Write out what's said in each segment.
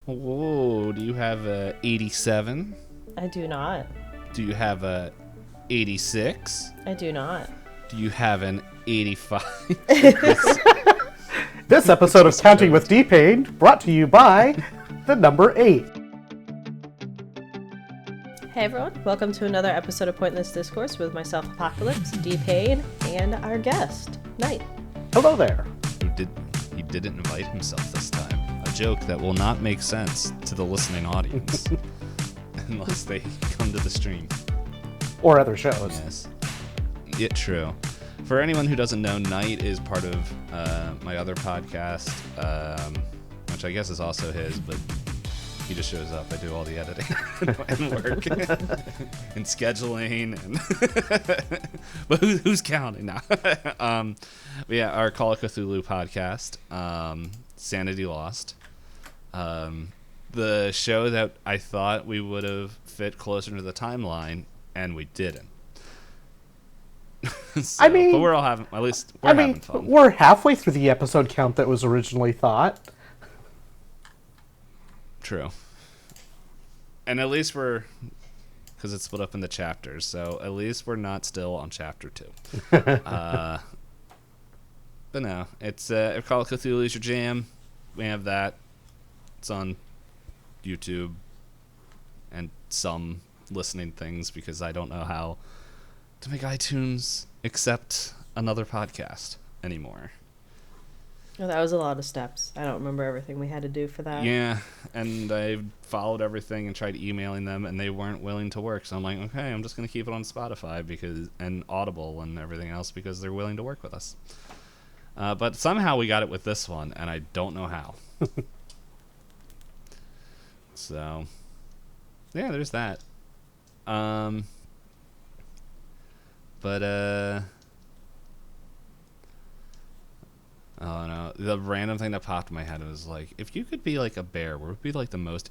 Whoa, do you have a 87? I do not. Do you have a 86? I do not. Do you have an 85? This episode of Counting with Payne brought to you by the number 8. Hey everyone, welcome to another episode of Pointless Discourse with myself, Hoppocalypse, Payne, and our guest, Nite. Hello there. He didn't invite himself this time. A joke that will not make sense to the listening audience unless they come to the stream. Or other shows. Yes. Yeah, true. For anyone who doesn't know, Nite is part of my other podcast, which I guess is also his, but he just shows up. I do all the editing and work and scheduling. But who's counting now? But yeah, our Call of Cthulhu podcast, Sanity Lost. The show that I thought we would have fit closer to the timeline, and we didn't. So, but we're all having, at least we're having fun. We're halfway through the episode count that was originally thought. True. And at least we're, because it's split up into chapters, so at least we're not still on chapter 2. But no, it's if Call of Cthulhu is your jam, we have that. It's on YouTube and some listening things because I don't know how to make iTunes accept another podcast anymore. Oh, that was a lot of steps. I don't remember everything we had to do for that. Yeah, and I followed everything and tried emailing them, and they weren't willing to work. So I'm like, okay, I'm just going to keep it on Spotify and Audible and everything else because they're willing to work with us. But somehow we got it with this one, and I don't know how. So, yeah, there's that. Oh no, the random thing that popped in my head was like, if you could be like a bear, what would be like the most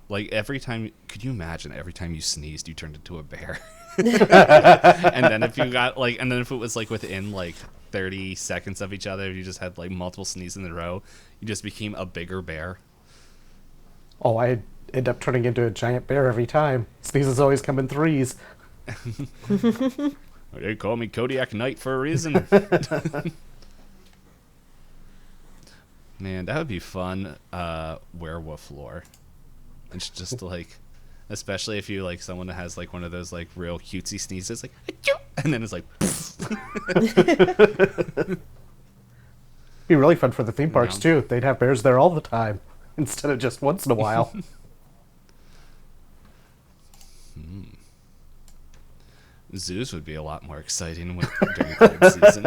like every time, could you imagine every time you sneezed you turned into a bear? And then if you got like, and then if it was like within like 30 seconds of each other, you just had like multiple sneezes in a row, you just became a bigger bear. Oh, I end up turning into a giant bear every time. Sneezes always come in threes. They call me Kodiak Knight for a reason. Man, that would be fun. Werewolf lore. It's just like, especially if you like someone that has like one of those like real cutesy sneezes, like, and then it's like. Be really fun for the theme parks too. They'd have bears there all the time instead of just once in a while. Zoos would be a lot more exciting during cold season.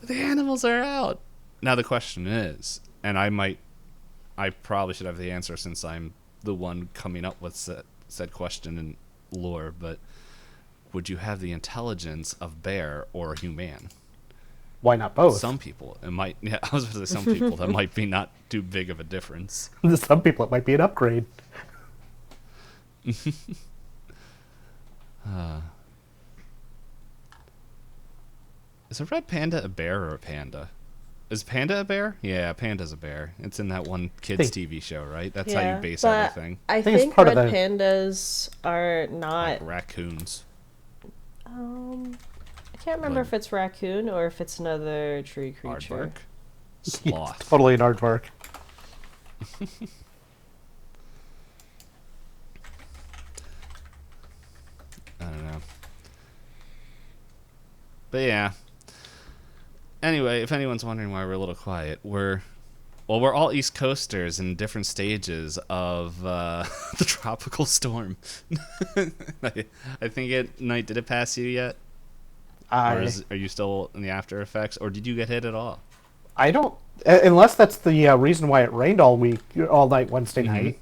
The animals are out. Now the question is, and I probably should have the answer since I'm the one coming up with said question in lore, but would you have the intelligence of bear or human? Why not both? Some people, it might, yeah, I was going to say some people, that might be not too big of a difference. Some people, it might be an upgrade. Is a red panda a bear or a panda? Is panda a bear? Yeah, panda's a bear. It's in that one kids TV show, right? That's how you base everything. I think red pandas are not like raccoons. I can't remember if it's raccoon or if it's another tree creature. Aardvark? Sloth. Totally an aardvark. I don't know. But yeah. Anyway, if anyone's wondering why we're a little quiet, we're all East Coasters in different stages of the tropical storm. I think Night, did it pass you yet? Or are you still in the after effects, or did you get hit at all? I don't, unless that's the reason why it rained all night Wednesday night.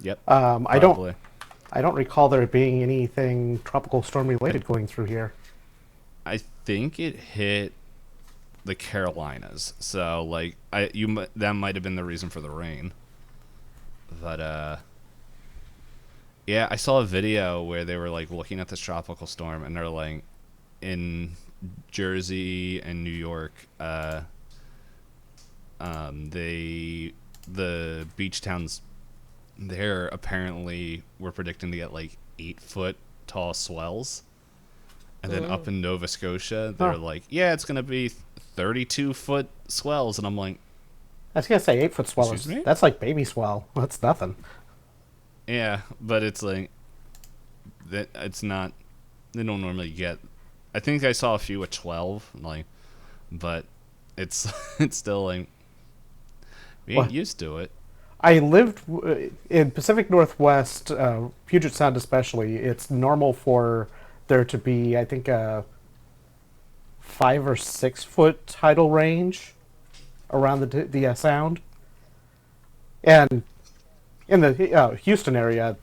Yep. I don't recall there being anything tropical storm related going through here. I think it hit the Carolinas, so like that might have been the reason for the rain. But yeah, I saw a video where they were like looking at this tropical storm, and they're like in Jersey and New York, they the beach towns there apparently were predicting to get like 8-foot tall swells. And then up in Nova Scotia, they're like, yeah, it's going to be 32-foot swells. And I'm like, I was going to say 8-foot swell. That's like baby swell. That's nothing. Yeah, but it's like, that it's not, they don't normally get, I think I saw a few at 12, like, but it's still like, we ain't used to it. I lived in Pacific Northwest, Puget Sound especially. It's normal for there to be, I think, a 5 or 6 foot tidal range around the sound. And in the Houston area,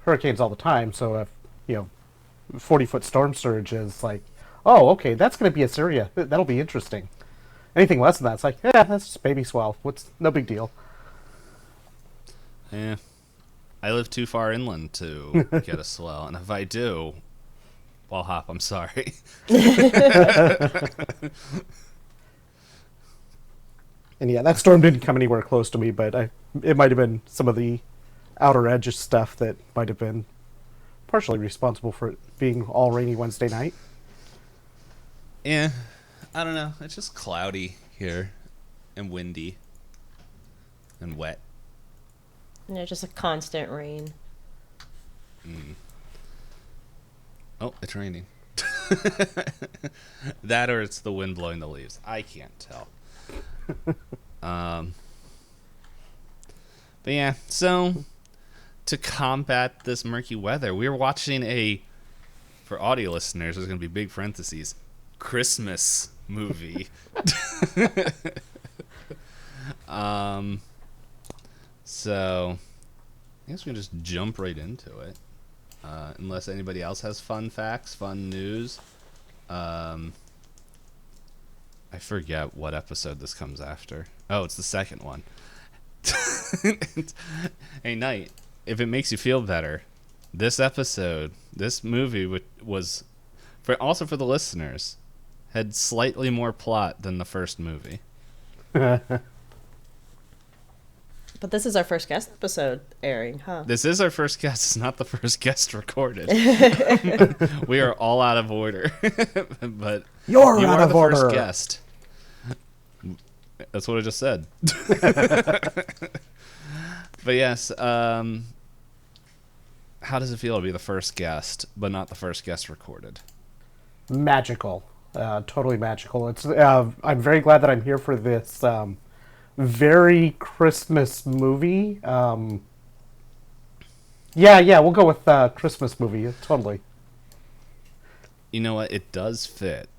hurricanes all the time. So if 40-foot storm surge is like, oh, okay, that's going to be a Syria. That'll be interesting. Anything less than that, it's like, yeah, that's just baby swell. No big deal. Yeah, I live too far inland to get a swell, and if I do, well, Hop, I'm sorry. And yeah, that storm didn't come anywhere close to me, but it might have been some of the outer edge stuff that might have been partially responsible for it being all rainy Wednesday night. Yeah, I don't know. It's just cloudy here and windy and wet. Yeah, just a constant rain. Oh, it's raining. That or it's the wind blowing the leaves. I can't tell. But yeah, so to combat this murky weather, we were watching for audio listeners, there's going to be big parentheses, Christmas movie. So I guess we can just jump right into it. Unless anybody else has fun facts, fun news. I forget what episode this comes after. Oh, it's the second one. Hey, Knight, if it makes you feel better, this movie was, also for the listeners, had slightly more plot than the first movie. But this is our first guest episode airing, huh? This is our first guest. It's not the first guest recorded. We are all out of order. But you out are the the order. First guest. That's what I just said. But yes, how does it feel to be the first guest, but not the first guest recorded? Magical. Totally magical. It's. I'm very glad that I'm here for this very Christmas movie. Yeah, we'll go with Christmas movie. Totally. You know what? It does fit.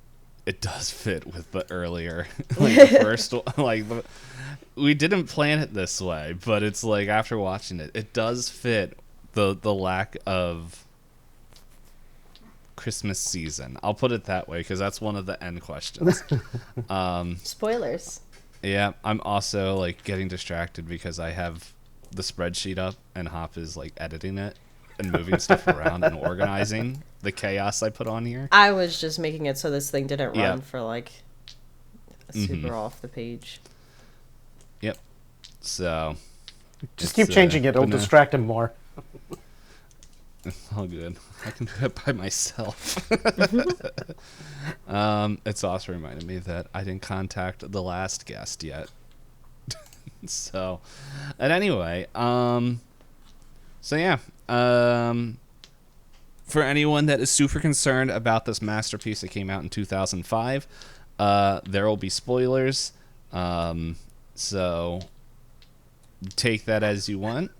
It does fit with the earlier, the first one. We didn't plan it this way, but it's like after watching it, it does fit the lack of Christmas season. I'll put it that way because that's one of the end questions. Spoilers. Yeah, I'm also getting distracted because I have the spreadsheet up and Hop is editing it and moving stuff around and organizing the chaos I put on here. I was just making it so this thing didn't run for super off the page. Yep. So just keep changing it. It'll distract him more. It's all good. I can do it by myself. It's also reminded me that I didn't contact the last guest yet. So, and anyway, so yeah, for anyone that is super concerned about this masterpiece that came out in 2005, there will be spoilers. So take that as you want.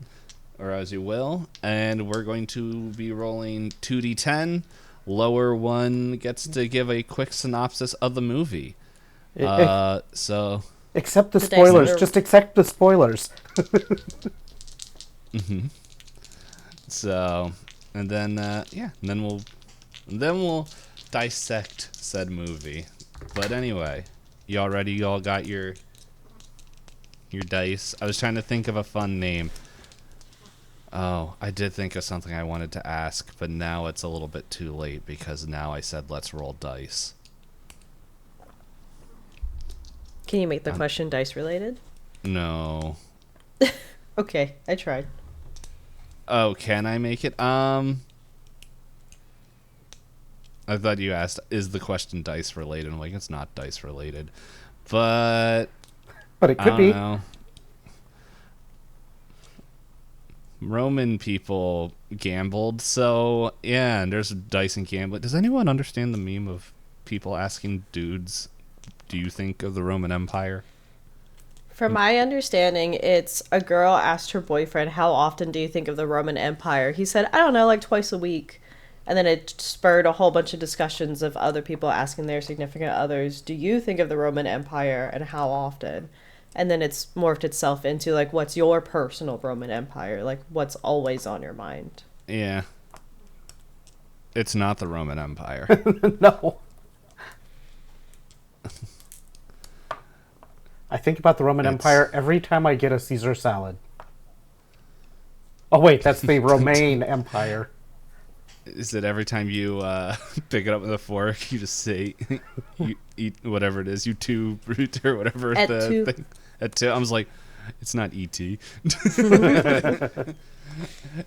Or as you will, and we're going to be rolling 2d10. Lower one gets to give a quick synopsis of the movie. So accept the spoilers. Just accept the spoilers. So, and then and then we'll dissect said movie. But anyway, y'all ready? Y'all got your dice? I was trying to think of a fun name. Oh, I did think of something I wanted to ask, but now it's a little bit too late because now I said let's roll dice. Can you make the question dice related? No. Okay, I tried. Oh, can I make it? I thought you asked, is the question dice related? I'm like, it's not dice related. But it I could don't be. know. Roman people gambled, so yeah, and there's dice and gambling. Does anyone understand the meme of people asking dudes, do you think of the Roman Empire? From my understanding, it's a girl asked her boyfriend, how often do you think of the Roman Empire? He said, I don't know, like twice a week. And then it spurred a whole bunch of discussions of other people asking their significant others, do you think of the Roman Empire and how often? And then it's morphed itself into, like, what's your personal Roman Empire? Like, what's always on your mind? Yeah. It's not the Roman Empire. No. I think about the Roman Empire every time I get a Caesar salad. Oh, wait, that's the Romaine Empire. Is it every time you pick it up with a fork, you just say, you eat whatever it is, you two brute or whatever Et the tu. thing. At two. I was like, it's not E.T. But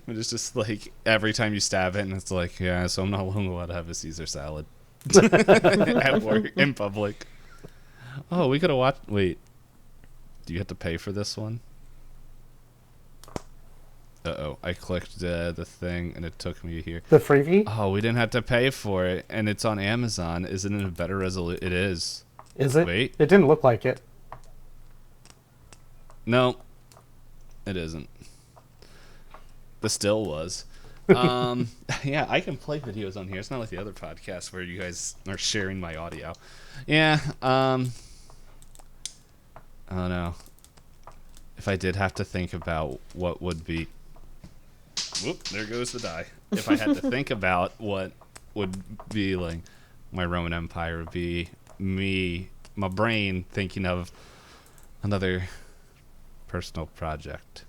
it's just like every time you stab it, and it's like, yeah, so I'm not long allowed to have a Caesar salad at work, in public. Oh, we could have watched. Wait, do you have to pay for this one? Uh-oh, I clicked the thing, and it took me here. The freebie? Oh, we didn't have to pay for it, and it's on Amazon. Isn't it a better resolution? It is. Is it? Wait. It didn't look like it. No, it isn't. The still was. Yeah, I can play videos on here. It's not like the other podcasts where you guys are sharing my audio. Yeah, I don't know. If I did have to think about what would be... Whoop, there goes the die. If I had to think about what would be like my Roman Empire, would be my brain thinking of another personal project.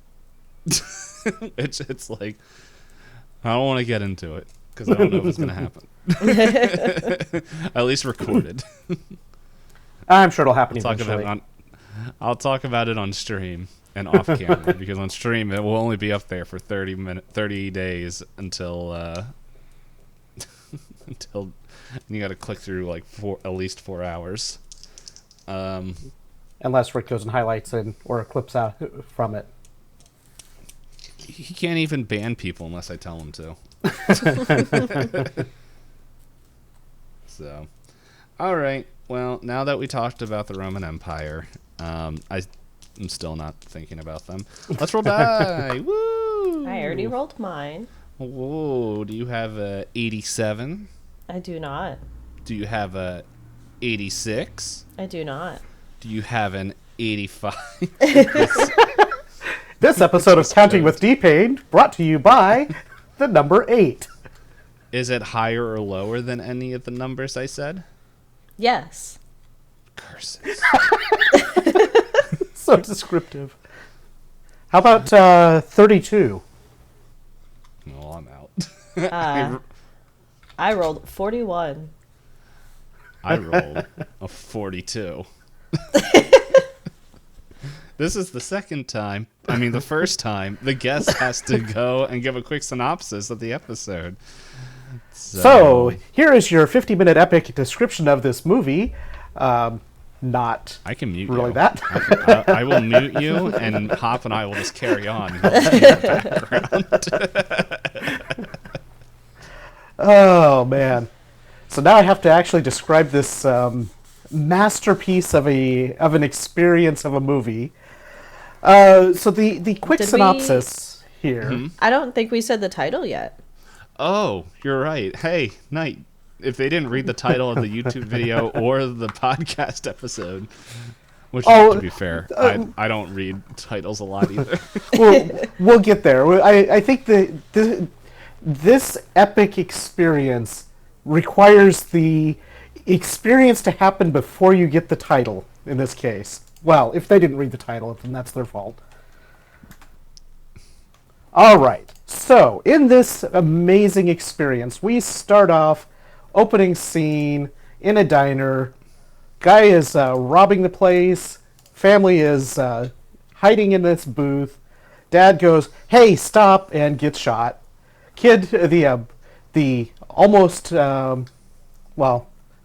It's like, I don't want to get into it because I don't know if it's going to happen. At least recorded. I'm sure it'll happen eventually. I'll talk about it on stream and off camera because on stream it will only be up there for 30 days until until you got to click through like at least 4 hours. Unless Rick goes and highlights it or clips out from it. He can't even ban people unless I tell him to. So, all right. Well, now that we talked about the Roman Empire, I'm still not thinking about them. Let's roll die. Woo! I already rolled mine. Whoa! Do you have a 87? I do not. Do you have a 86? I do not. Do you have an 85? This episode of Counting with D-Payne brought to you by the number 8. Is it higher or lower than any of the numbers I said? Yes. Curses. So descriptive. How about 32? No, I'm out. I rolled 41. I rolled a 42. This is the the first time, the guest has to go and give a quick synopsis of the episode. So here is your 50-minute epic description of this movie. Not I can mute really you. that. I will mute you, and Hop and I will just carry on in the background. Oh, man. So now I have to actually describe this masterpiece of an experience of a movie. So the quick synopsis here. Mm-hmm. I don't think we said the title yet. Oh, you're right. Hey, Knight, if they didn't read the title of the YouTube video or the podcast episode, which, to be fair, I don't read titles a lot either. We'll get there. I think this epic experience requires the experience to happen before you get the title, in this case. Well, if they didn't read the title, then that's their fault. All right. So, in this amazing experience, we start off opening scene in a diner. Guy is robbing the place. Family is hiding in this booth. Dad goes, "Hey, stop!" and gets shot. Kid, the almost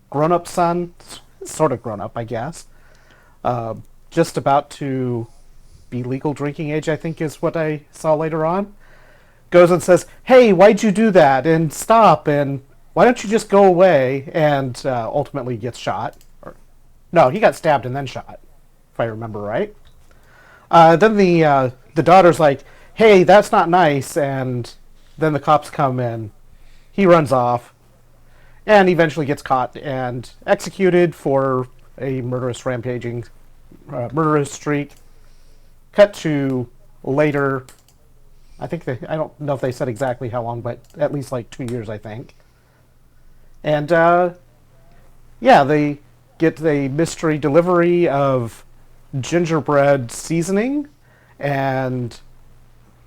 grown-up son, sort of grown-up, I guess, just about to be legal drinking age, I think is what I saw later on, goes and says, "Hey, why'd you do that? And stop, and why don't you just go away?" And ultimately gets shot. No, he got stabbed and then shot, if I remember right. Then the daughter's like, "Hey, that's not nice," and then the cops come in. He runs off, and eventually gets caught and executed for a murderous streak. Cut to later. I don't know if they said exactly how long, but at least like 2 years, I think. And they get the mystery delivery of gingerbread seasoning, and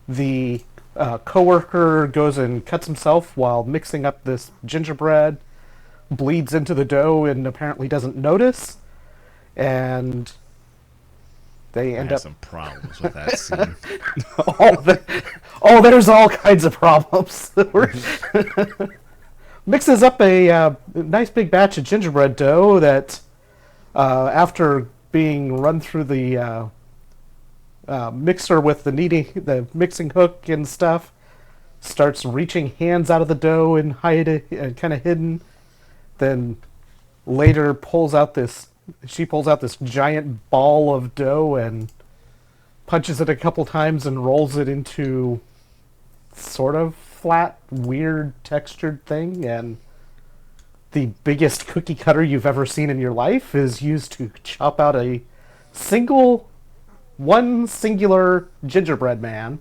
the coworker goes and cuts himself while mixing up this gingerbread, bleeds into the dough and apparently doesn't notice, and they end up some problems with that scene. There's all kinds of problems. Mixes up a nice big batch of gingerbread dough that, after being run through the mixer with the mixing hook and stuff, starts reaching hands out of the dough and kind of hidden. Then later she pulls out this giant ball of dough and punches it a couple times and rolls it into sort of flat, weird textured thing, and the biggest cookie cutter you've ever seen in your life is used to chop out one singular gingerbread man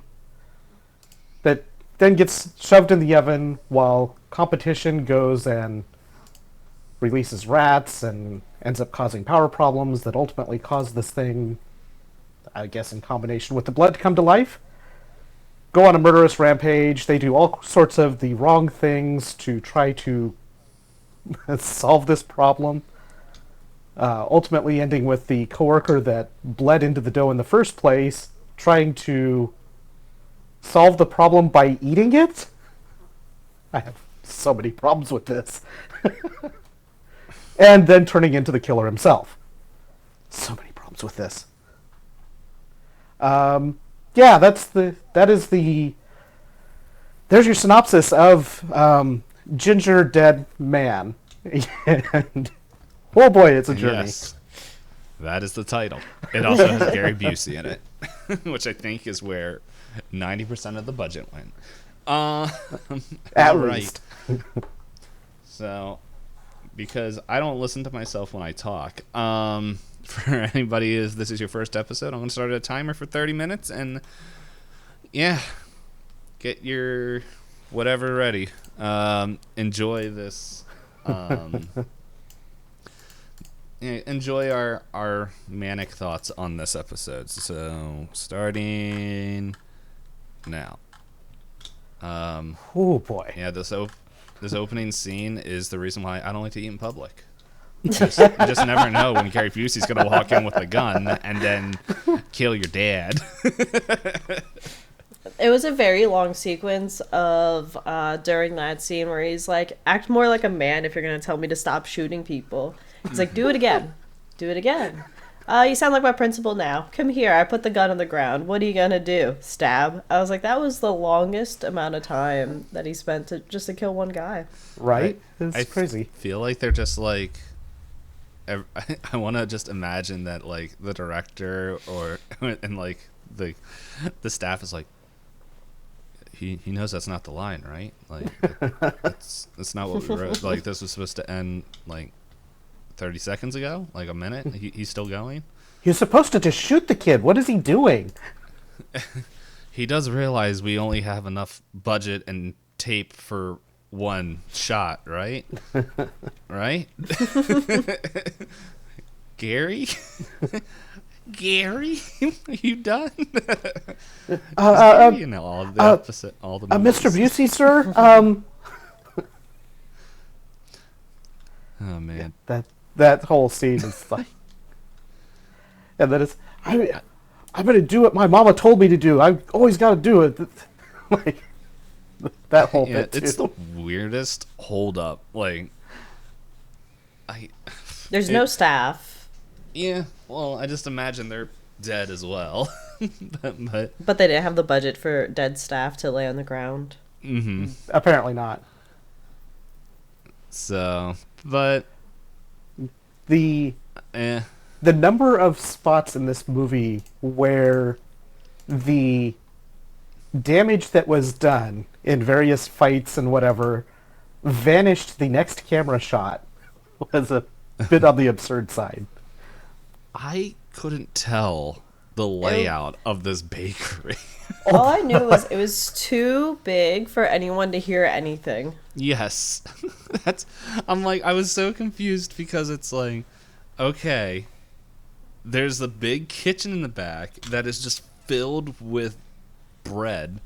that then gets shoved in the oven while competition goes and releases rats and ends up causing power problems that ultimately cause this thing, I guess in combination with the blood, to come to life. Go on a murderous rampage. They do all sorts of the wrong things to try to solve this problem. Ultimately ending with the coworker that bled into the dough in the first place trying to solve the problem by eating it. I have so many problems with this. And then turning into the killer himself. So many problems with this. There's your synopsis of Gingerdeadman. And oh boy, it's a journey. Yes, that is the title. It also has Gary Busey in it, which I think is where 90% of the budget went. At least. So, because I don't listen to myself when I talk, for anybody, this is your first episode, I'm going to start a timer for 30 minutes, and yeah, get your whatever ready. Enjoy this. Enjoy our manic thoughts on this episode. So, starting now. Oh boy. Yeah, this opening scene is the reason why I don't like to eat in public. You just never know when Gary Busey's going to walk in with a gun and then kill your dad. It was a very long sequence of during that scene where he's like, act more like a man if you're going to tell me to stop shooting people. He's like, do it again. Do it again. You sound like my principal now. Come here. I put the gun on the ground. What are you going to do? Stab? I was like, that was the longest amount of time that he spent just to kill one guy. Right? It's crazy. I feel like they're just like... I want to just imagine that, like, the director and like the staff is like, he knows that's not the line, right? Like, that's not what we wrote. Like, this was supposed to end like 30 seconds ago, like a minute. He's still going. You're supposed to just shoot the kid. What is he doing? He does realize we only have enough budget and tape for one shot, right? Right? Gary? Gary? Are you done? You know, all the opposite, all the Mr. Busey, sir? Oh, man. That whole scene is like... And then I'm gonna do what my mama told me to do. I've always got to do it. Like that whole bit. It's the weirdest hold up. Like, There's no staff. Yeah, well, I just imagine they're dead as well. But they didn't have the budget for dead staff to lay on the ground. Mm-hmm. Apparently not. So, but the number of spots in this movie where the damage that was done in various fights and whatever vanished the next camera shot was a bit on the absurd side. I couldn't tell the layout of this bakery. All I knew was it was too big for anyone to hear anything. Yes. I was so confused because it's like, okay, there's the big kitchen in the back that is just filled with bread.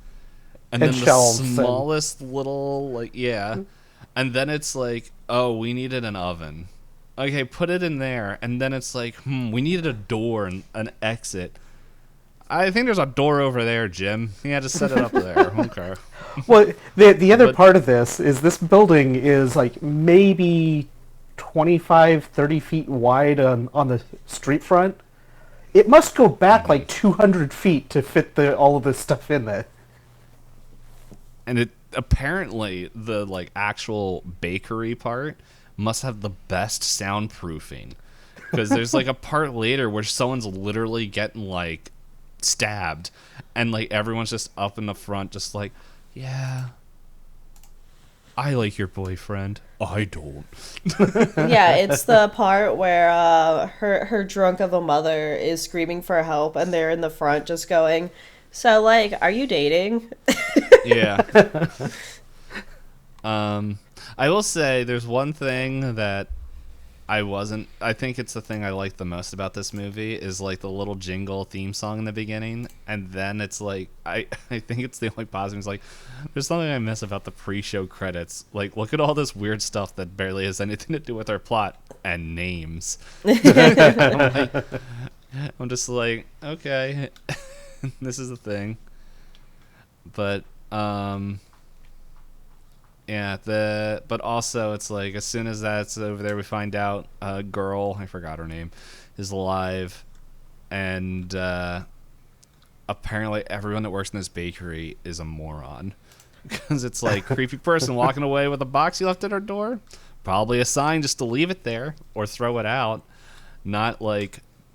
And then the smallest little, and then it's like, oh, we needed an oven. Okay, put it in there. And then it's like, we needed a door and an exit. I think there's a door over there, Jim. Yeah, just set it up there. Okay. Well, the other part of this building is like maybe 25, 30 feet wide on the street front. It must go back like 200 feet to fit all of this stuff in there. And it apparently the actual bakery part must have the best soundproofing, because there's a part later where someone's literally getting stabbed, and everyone's just up in the front just yeah, I like your boyfriend, I don't. Yeah, it's the part where her drunk of a mother is screaming for help, and they're in the front just going, so are you dating? Yeah. I will say there's one thing that I think it's the thing I like the most about this movie is the little jingle theme song in the beginning, and then it's I think it's the only positive. It's there's something I miss about the pre-show credits. Look at all this weird stuff that barely has anything to do with our plot and names. I'm just okay, this is the thing. But yeah, but also it's as soon as that's over there, we find out a girl, I forgot her name, is alive, and apparently everyone that works in this bakery is a moron, because it's creepy person walking away with a box you left at her door, probably a sign just to leave it there or throw it out, not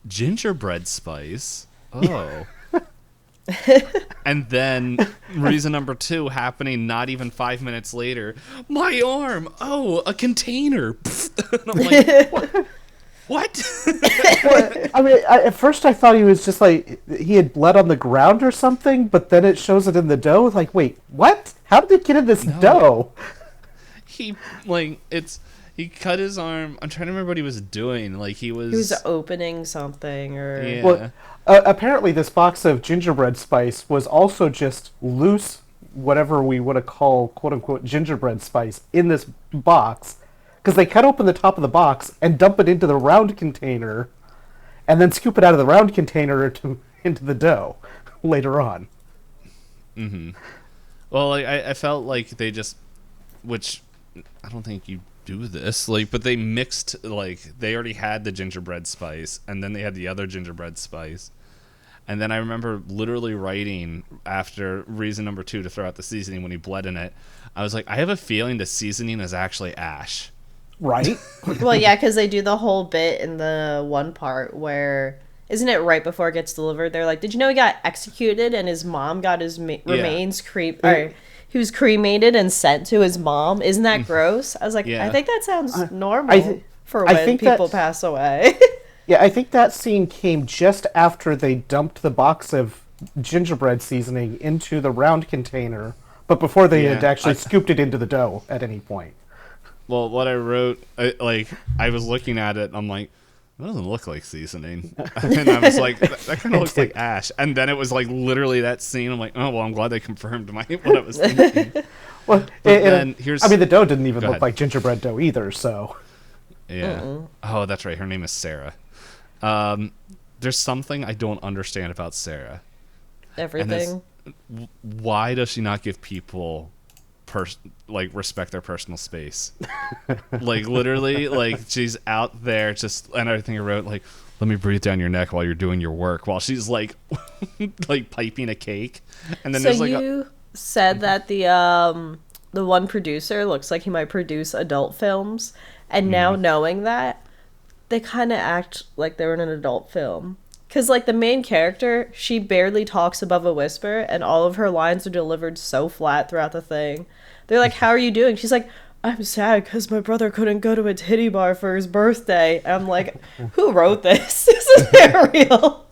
gingerbread spice. Oh. And then reason number 2 happening not even 5 minutes later, my arm, oh, a container. And I'm what? Well, I mean, at first I thought he was just he had blood on the ground or something, but then it shows it in the dough. Wait, what? How did it get in this dough? He he cut his arm. I'm trying to remember what he was doing. He was opening something, or yeah. Well, apparently this box of gingerbread spice was also just loose, whatever we want to call quote-unquote gingerbread spice, in this box, because they cut open the top of the box and dump it into the round container, and then scoop it out of the round container into the dough later on. Mm-hmm. Well, I felt they just, which I don't think you do this, but they mixed, they already had the gingerbread spice, and then they had the other gingerbread spice. And then I remember literally writing after reason number 2 to throw out the seasoning when he bled in it. I was I have a feeling the seasoning is actually ash. Right? Well, yeah, because they do the whole bit in the one part where, isn't it right before it gets delivered? They're did you know he got executed and his mom got his remains he was cremated and sent to his mom? Isn't that gross? I was Yeah. I think that sounds normal for when people pass away. Yeah, I think that scene came just after they dumped the box of gingerbread seasoning into the round container, but before they had actually scooped it into the dough at any point. Well, what I wrote, I was looking at it, and I'm that doesn't look like seasoning. And I was that kind of looks like ash. And then it was literally that scene. I'm oh, well, I'm glad they confirmed what I was thinking. Well, then the dough didn't even look like gingerbread dough either, so. Yeah. Oh, that's right. Her name is Sarah. there's something I don't understand about Sarah. Everything. Why does she not give people respect their personal space? Like literally, like she's out there just, and everything I wrote, like, let me breathe down your neck while you're doing your work, while she's like like piping a cake. And then So there's like you said that the one producer looks like he might produce adult films, and now knowing that, they kind of act like they're in an adult film. Because, like, the main character, she barely talks above a whisper, and all of her lines are delivered so flat throughout the thing. They're like, how are you doing? She's like, I'm sad because my brother couldn't go to a titty bar for his birthday. And I'm like, who wrote this? This is real.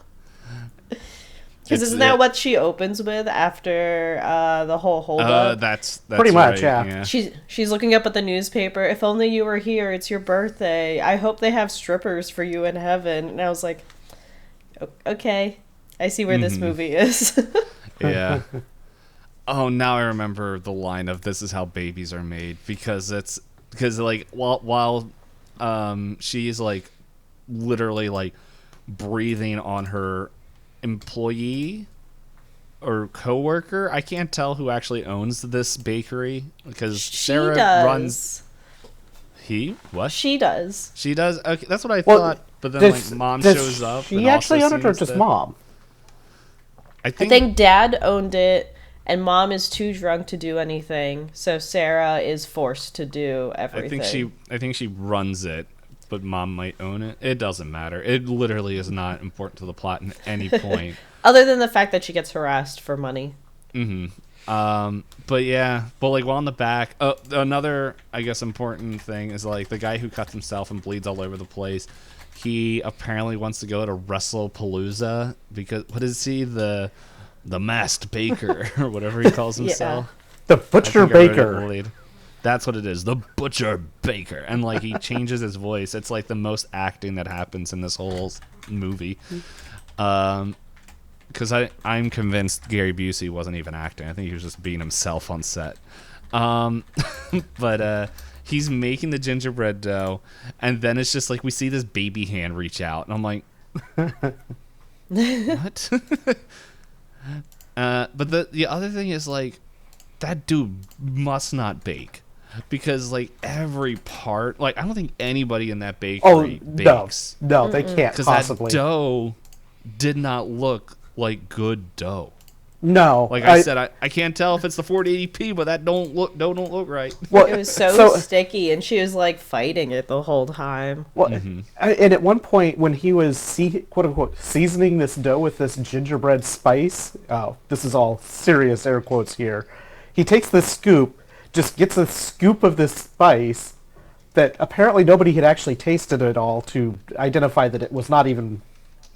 Because isn't that what she opens with after the whole holdup? That's pretty much, right, yeah. She's looking up at the newspaper. If only you were here. It's your birthday. I hope they have strippers for you in heaven. And I was like, okay, I see where this movie is. Yeah. Oh, now I remember the line of "This is how babies are made," because like while she's like literally like breathing on her employee or coworker. I can't tell who actually owns this bakery because Sarah runs. What? She does. She does. Okay, that's what I thought. But then like mom shows up. She actually owned it, or just mom? I think dad owned it, and mom is too drunk to do anything, so Sarah is forced to do everything. I think she runs it, but mom might own it. It doesn't matter. It literally is not important to the plot at any point. Other than the fact that she gets harassed for money. But yeah, but like while on the back, another I guess important thing is like the guy who cuts himself and bleeds all over the place. He apparently wants to go to WrestlePalooza because what is he, the masked baker or whatever he calls himself? The butcher baker. That's what it is, the butcher baker. And like he changes his voice. It's like the most acting that happens in this whole movie. Because I'm convinced Gary Busey wasn't even acting. I think he was just being himself on set. But he's making the gingerbread dough, and then it's just like we see this baby hand reach out, and I'm like, what? But the other thing is like that dude must not bake. Because like every part, like I don't think anybody in that bakery bakes. No, they can't possibly. Because that dough did not look like good dough. No, like I said, I can't tell if it's the 480p, but that don't look right. Well, it was so sticky, and she was like fighting it the whole time. Well, and at one point when he was quote unquote seasoning this dough with this gingerbread spice, this is all serious air quotes here. He takes this scoop, just gets a scoop of this spice that apparently nobody had actually tasted at all to identify that it was not even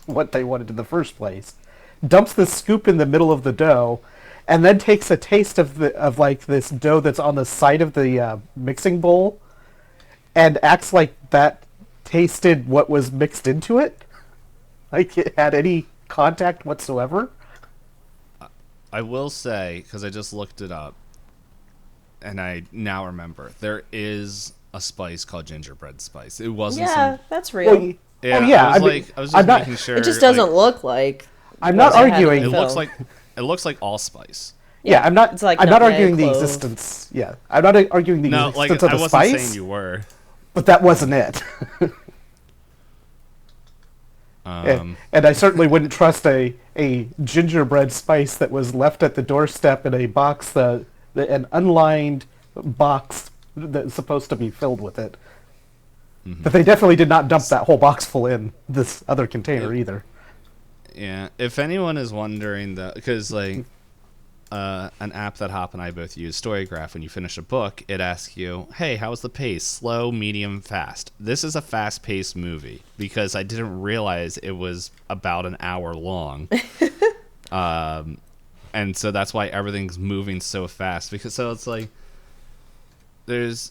what they wanted in the first place. Dumps the scoop in the middle of the dough, and then takes a taste of like this dough that's on the side of the mixing bowl, and acts like that tasted what was mixed into it, like it had any contact whatsoever. I will say, because I just looked it up, and I now remember there is a spice called gingerbread spice. It wasn't. Yeah, that's real. Well, yeah. I was just making sure. It just doesn't look like. I'm not arguing. It looks like allspice. Yeah, I'm not. It's like I'm not arguing clove. the existence. Yeah, I'm not arguing the existence of the spice. I wasn't saying you were. But that wasn't it. And I certainly wouldn't trust a gingerbread spice that was left at the doorstep in a box, an unlined box that's supposed to be filled with it. But they definitely did not dump that whole box full in this other container either. Yeah, if anyone is wondering that, because like an app that Hop and I both use, Storygraph, when you finish a book, it asks you, hey, how's the pace? Slow, medium, fast. This is a fast-paced movie because I didn't realize it was about an hour long. And so that's why everything's moving so fast. Because so it's like there's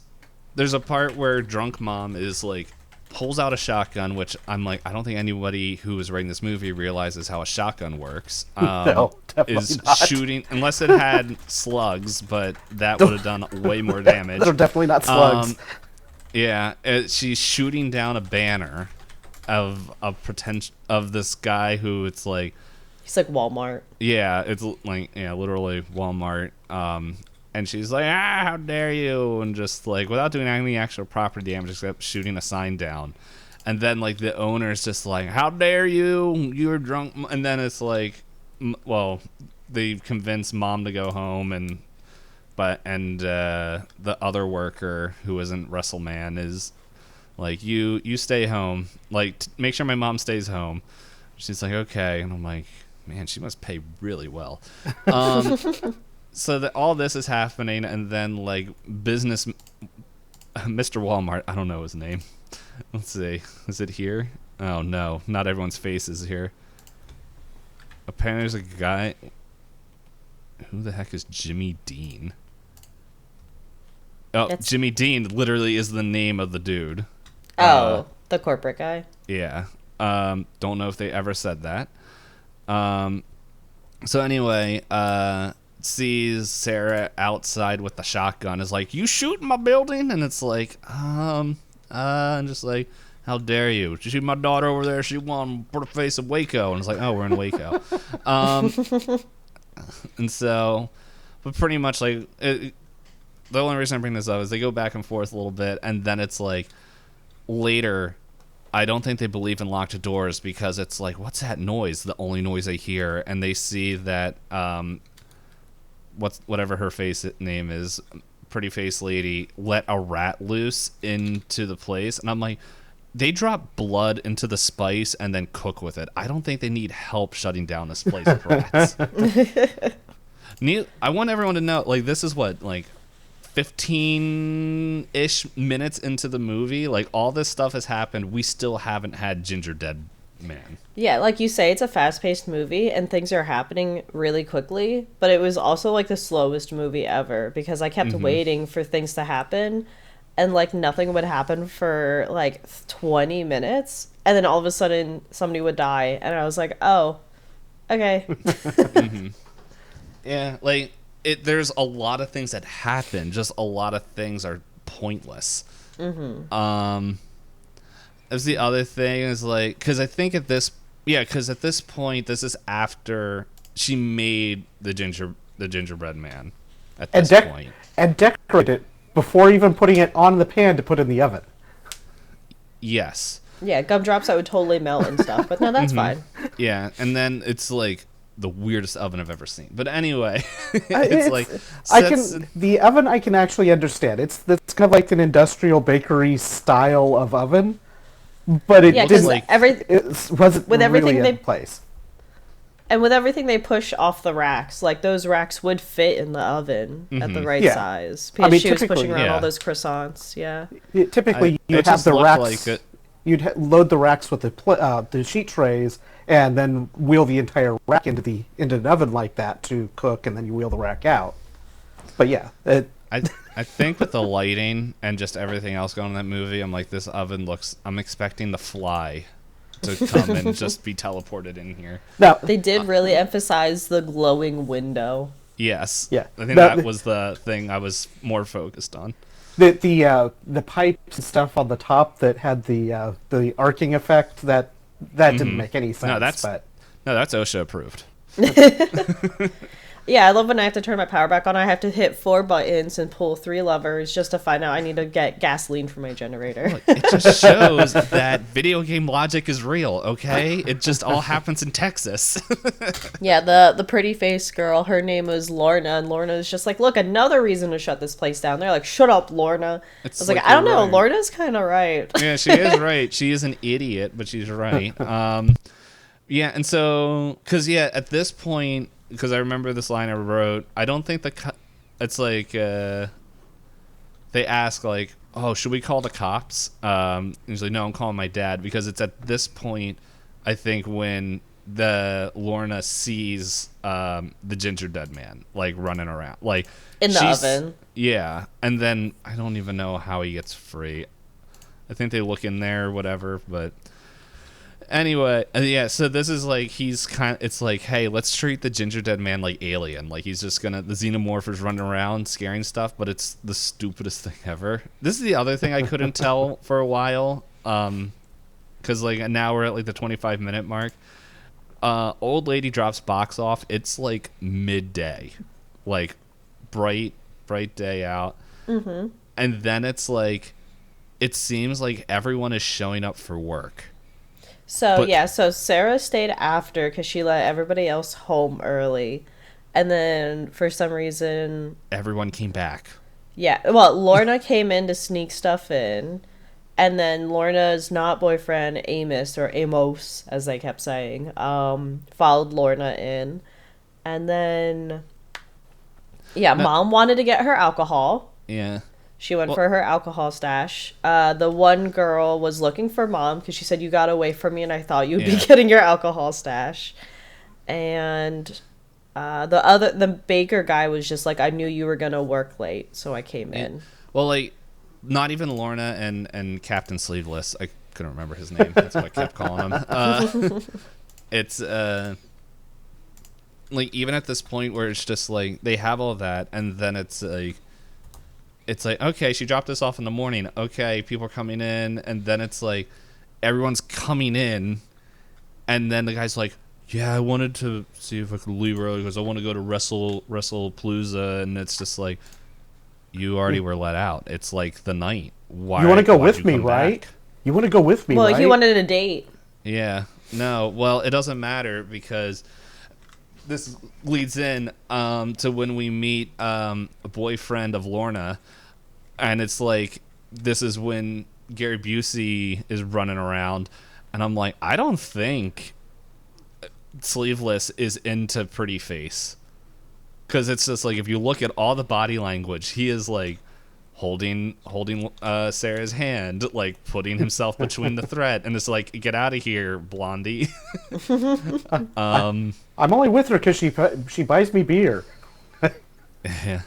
a part where drunk mom is like pulls out a shotgun, which I'm like, I don't think anybody who was writing this movie realizes how a shotgun works. No, definitely is not. shooting, unless it had slugs, but that would have done way more damage. They're definitely not slugs. Yeah, she's shooting down a banner, of a potential of this guy who it's like He's like Walmart. yeah, it's like literally Walmart. And she's like, how dare you, and just like without doing any actual property damage except shooting a sign down. And then like the owner's just like, how dare you, you're drunk. And then it's like, well, they convince mom to go home, and the other worker who isn't WrestleMan is like, you stay home, like make sure my mom stays home. She's like, okay. And I'm like, man, she must pay really well. So that all this is happening, and then like business Mr. Walmart, I don't know his name. Let's see, is it here? Oh no, not everyone's face is here. Apparently there's a guy. Who the heck is Jimmy Dean? Oh, Jimmy Dean literally is the name of the dude. Oh, the corporate guy. Yeah. Don't know if they ever said that. So anyway, sees Sarah outside with the shotgun, is like, you shooting my building? And it's like, and just like, how dare you? Did you see my daughter over there? She won for the face of Waco. And it's like, oh, we're in Waco. And so, but pretty much like, the only reason I bring this up is they go back and forth a little bit, and then it's like, later, I don't think they believe in locked doors, because it's like, what's that noise? The only noise I hear. And they see that, whatever her name is, pretty face lady, let a rat loose into the place. And I'm like, they drop blood into the spice and then cook with it. I don't think they need help shutting down this place with rats. I want everyone to know, like, this is what, like, 15-ish minutes into the movie. Like, all this stuff has happened. We still haven't had Gingerdeadman. Yeah, like you say, it's a fast-paced movie, and things are happening really quickly. But it was also, like, the slowest movie ever, because I kept waiting for things to happen, and, like, nothing would happen for, like, 20 minutes. And then all of a sudden, somebody would die, and I was like, oh, okay. Yeah, like, there's a lot of things that happen. Just a lot of things are pointless. That's the other thing is, like, because I think at this point, this is after she made the gingerbread man. At this point, and decorate it before even putting it on the pan to put in the oven. Yes. Yeah, gumdrops I would totally melt and stuff, but no, that's fine. Yeah, and then it's like the weirdest oven I've ever seen. But anyway, it's the oven I can actually understand. It's kind of like an industrial bakery style of oven, but it didn't like wasn't with everything really in place. And with everything they push off the racks, like those racks would fit in the oven at the right size. Because she was pushing around all those croissants. Yeah. Typically, you'd have the racks. You'd load the racks with the sheet trays, and then wheel the entire rack into an oven like that to cook, and then you wheel the rack out. But yeah, I think with the lighting and just everything else going on in that movie, I'm like, this oven looks. I'm expecting The Fly to come and just be teleported in here. No, they did really emphasize the glowing window. Yes. Yeah. I think that was the thing I was more focused on. The pipes and stuff on the top that had the arcing effect that didn't make any sense. No, that's OSHA approved. Yeah, I love when I have to turn my power back on. I have to hit 4 buttons and pull 3 levers just to find out I need to get gasoline for my generator. Look, it just shows that video game logic is real, okay? It just all happens in Texas. Yeah, the pretty face girl, her name was Lorna, and Lorna is just like, look, another reason to shut this place down. They're like, shut up, Lorna. I was like, I don't know, right. Lorna's kind of right. Yeah, she is right. She is an idiot, but she's right. Yeah, and so, at this point, because I remember this line I wrote, I don't think it's like, they ask, like, oh, should we call the cops? And he's like, no, I'm calling my dad, because it's at this point, I think, when Lorna sees the Gingerdeadman, like, running around. Like, in the oven. Yeah, and then I don't even know how he gets free. I think they look in there or whatever, but... Anyway, yeah, so this is like, it's like, hey, let's treat the Gingerdeadman like Alien. Like, he's just the xenomorphers running around scaring stuff, but it's the stupidest thing ever. This is the other thing I couldn't tell for a while. because like now we're at like the 25-minute mark. Old lady drops box off. It's like midday, like bright day out. Mm-hmm. And then it's like, it seems like everyone is showing up for work. So so Sarah stayed after because she let everybody else home early, and then for some reason everyone came back. Yeah, well, Lorna came in to sneak stuff in, and then Lorna's not boyfriend, Amos, or Amos, as they kept saying, followed Lorna in. And then, Mom wanted to get her alcohol. Yeah. She went for her alcohol stash. The one girl was looking for Mom because she said, you got away from me and I thought you'd be getting your alcohol stash. And... the baker guy was just like, I knew you were gonna work late, so I came in. Well, like, not even Lorna and Captain Sleeveless. I couldn't remember his name. That's what I kept calling him. It's like, even at this point where it's just like they have all that, and then it's like okay, she dropped this off in the morning. Okay, people are coming in, and then it's like everyone's coming in, and then the guy's like, yeah, I wanted to see if I could leave early because I want to go to WrestlePalooza, and it's just like, you already were let out. It's like the night. Why? You want to go with me, right? You want to go with me, right? Well, he wanted a date. Yeah. No. Well, it doesn't matter because this leads in to when we meet a boyfriend of Lorna, and it's like this is when Gary Busey is running around, and I'm like, I don't think Sleeveless is into pretty face, because it's just like, if you look at all the body language, he is like holding Sarah's hand, like putting himself between the thread, and it's like, get out of here, Blondie. I'm only with her because she buys me beer. Yeah.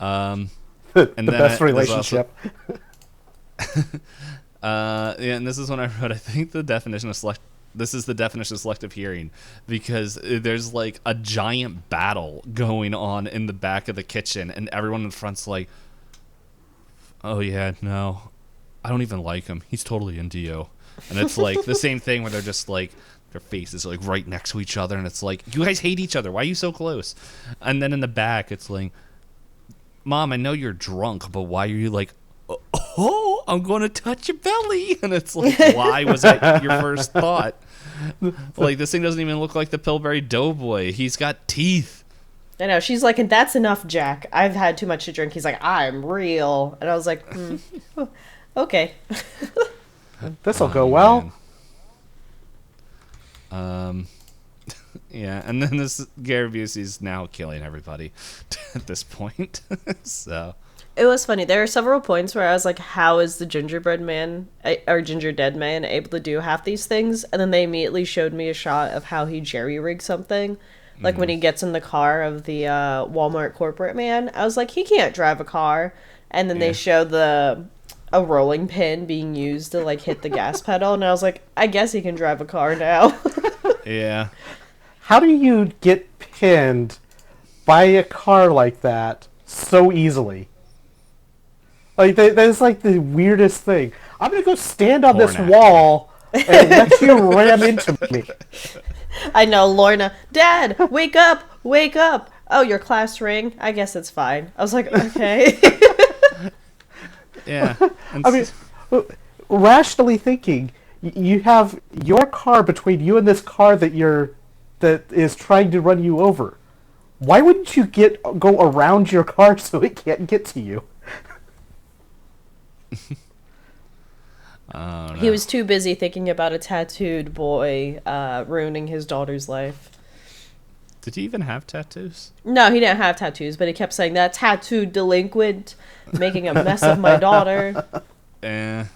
And the best relationship. And this is when I wrote, I think the definition of this is the definition of selective hearing, because there's like a giant battle going on in the back of the kitchen, and everyone in front's like, oh yeah, no, I don't even like him. He's totally into you. And it's like the same thing where they're just like, their faces are like right next to each other, and it's like, you guys hate each other. Why are you so close? And then in the back, it's like, Mom, I know you're drunk, but why are you like, oh, I'm going to touch your belly? And it's like, why was that your first thought? Like, this thing doesn't even look like the Pillsbury Doughboy. He's got teeth. I know. She's like, and that's enough, Jack. I've had too much to drink. He's like, I'm real. And I was like, okay. This'll go well. Yeah, and then this Gary Busey's now killing everybody at this point. So it was funny. There are several points where I was like, how is the Gingerdeadman able to do half these things? And then they immediately showed me a shot of how he jerry-rigged something. Like when he gets in the car of the Walmart corporate man, I was like, he can't drive a car. And then they show a rolling pin being used to like hit the gas pedal, and I was like, I guess he can drive a car now. Yeah. How do you get pinned by a car like that so easily? Like, that's like the weirdest thing. I'm gonna go stand on this wall and let you ram into me. I know, Lorna. Dad, wake up! Wake up! Oh, your class ring? I guess it's fine. I was like, okay. Yeah. I mean, rationally thinking, you have your car between you and this car that is trying to run you over. Why wouldn't you go around your car so it can't get to you? He was too busy thinking about a tattooed boy ruining his daughter's life. Did he even have tattoos? No, he didn't have tattoos, but he kept saying, that tattooed delinquent making a mess of my daughter. Well,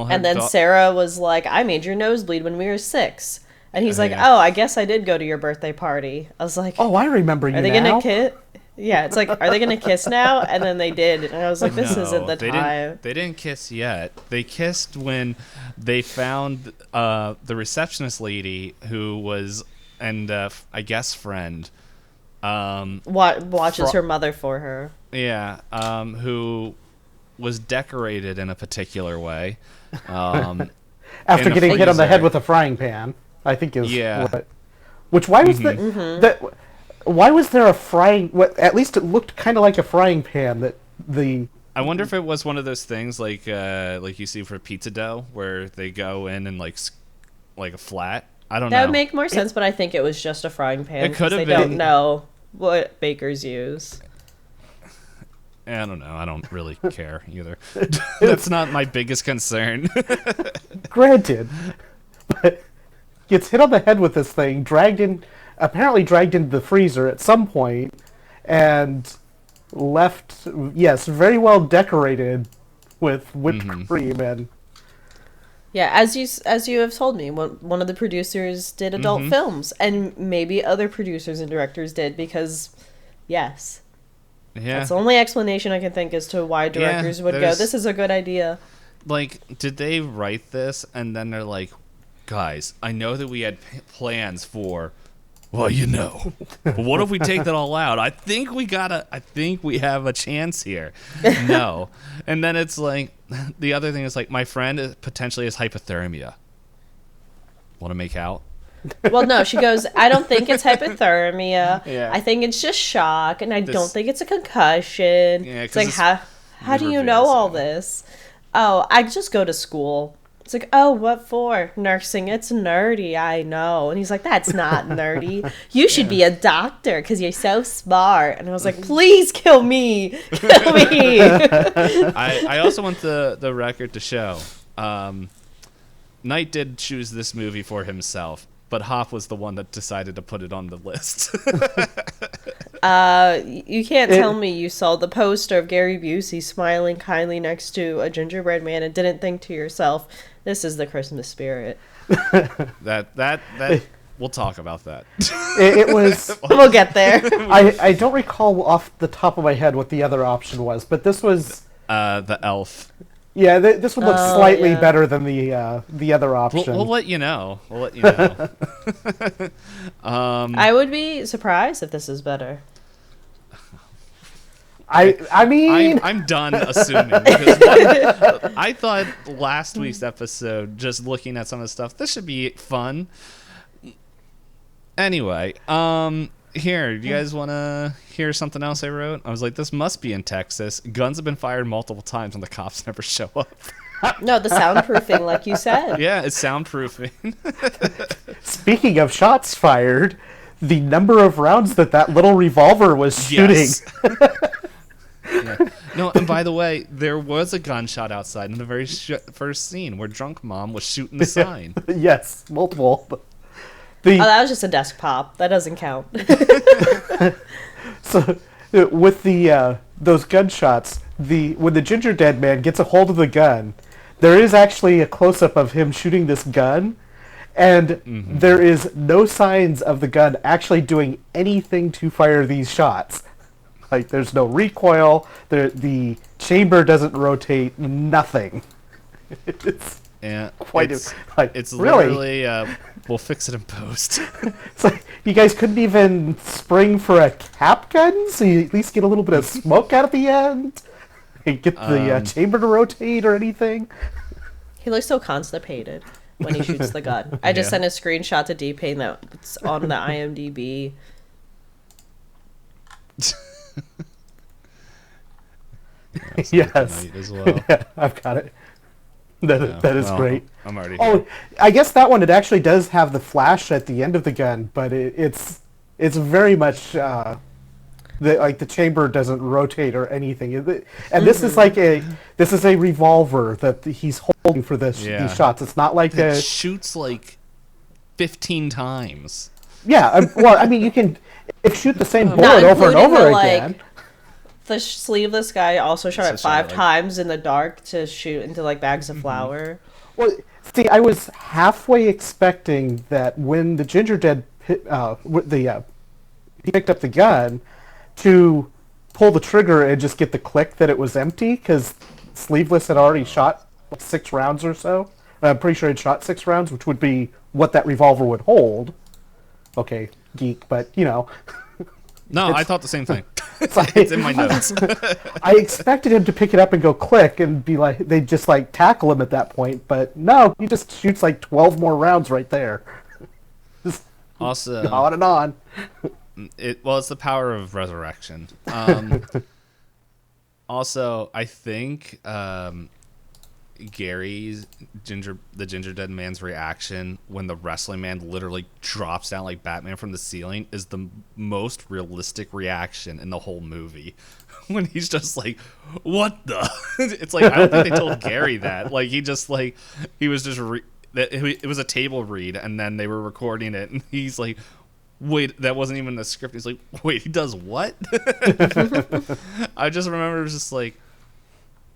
and then Sarah was like, I made your nose bleed when we were 6. And he's like, oh, I guess I did go to your birthday party. I was like, oh, I remember you now. Are they going to kiss? Yeah, it's like, are they going to kiss now? And then they did. And I was like, this isn't the time. They didn't kiss yet. They kissed when they found the receptionist lady who was, and I guess friend. Watches her mother for her. Yeah, who was decorated in a particular way. After getting hit on the head with a frying pan, I think is what. Which why was why was there a frying? At least it looked kind of like a frying pan. I wonder if it was one of those things like you see for pizza dough, where they go in and like a flat. I don't know. That would make more sense, but I think it was just a frying pan. It could have been. They don't know what bakers use. I don't know. I don't really care either. That's not my biggest concern. Granted, but gets hit on the head with this thing, apparently dragged into the freezer at some point, and left, yes, very well decorated with whipped cream and. Yeah, as you have told me, one of the producers did adult films, and maybe other producers and directors did because, yes. Yeah. That's the only explanation I can think as to why directors would go, this is a good idea. Like, did they write this and then they're like, guys, I know that we had plans for, well, but what if we take that all out? I think we have a chance here. No. And then it's like, the other thing is like, my friend potentially has hypothermia. Want to make out? Well, no, she goes, I don't think it's hypothermia. Yeah. I think it's just shock, and I don't think it's a concussion. Yeah, it's like, how do you know all this? Oh, I just go to school. It's like, oh, what for? Nursing. It's nerdy, I know. And he's like, that's not nerdy. You should be a doctor because you're so smart. And I was like, please kill me. Kill me. I also want the record to show. Knight did choose this movie for himself, but Hop was the one that decided to put it on the list. You can't tell me you saw the poster of Gary Busey smiling kindly next to a gingerbread man and didn't think to yourself, this is the Christmas spirit. that we'll talk about that. It was. We'll get there. I don't recall off the top of my head what the other option was, but this was the elf. Yeah, this one looks slightly better than the other option. We'll let you know. I would be surprised if this is better. I mean, I'm done assuming because I thought last week's episode, just looking at some of the stuff, this should be fun. Anyway, here, do you guys want to hear something else I wrote? I was like, this must be in Texas. Guns have been fired multiple times and the cops never show up. No, the soundproofing, like you said. Yeah, it's soundproofing. Speaking of shots fired, the number of rounds that little revolver was shooting. Yes. Yeah. No, and by the way, there was a gunshot outside in the very first scene where Drunk Mom was shooting the sign. Yes, multiple. That was just a desk pop. That doesn't count. So, with those gunshots, when the Gingerdeadman gets a hold of the gun, there is actually a close-up of him shooting this gun, and there is no signs of the gun actually doing anything to fire these shots. Like, there's no recoil, the chamber doesn't rotate, nothing. It's quite it's literally we'll fix it in post. It's like you guys couldn't even spring for a cap gun, so you at least get a little bit of smoke out at the end, and get the chamber to rotate or anything. He looks so constipated when he shoots the gun. I just sent a screenshot to D-Payne that's on the IMDb. Yes, as well. Yeah, I've got it. That is great. I'm already. Oh, I guess that one, it actually does have the flash at the end of the gun, but it's very much the chamber doesn't rotate or anything. And this is this is a revolver that he's holding for these shots. It's not like it shoots like 15 times. Yeah, well, I mean, you can shoot the same bullet over and over again. The sleeveless guy also shot it 5 times in the dark to shoot into bags of flour. Well, see, I was halfway expecting that when the Gingerdead he picked up the gun to pull the trigger and just get the click that it was empty, because Sleeveless had already shot 6 rounds or so. I'm pretty sure he'd shot 6 rounds, which would be what that revolver would hold. Okay, geek, but you know. No, I thought the same thing. like, It's in my notes. I expected him to pick it up and go click and be like, they just like tackle him at that point, but no, he just shoots like 12 more rounds right there. Just Also, on and on. it's the power of resurrection. Also, I think Gary's the Gingerdeadman's reaction when the wrestling man literally drops down like Batman from the ceiling is the most realistic reaction in the whole movie. When he's just like, "What the?" It's like, I don't think they told Gary that. Like he just like he was just it was a table read, and then they were recording it, and he's like, "Wait, that wasn't even the script." He's like, "Wait, he does what?" I just remember it was just like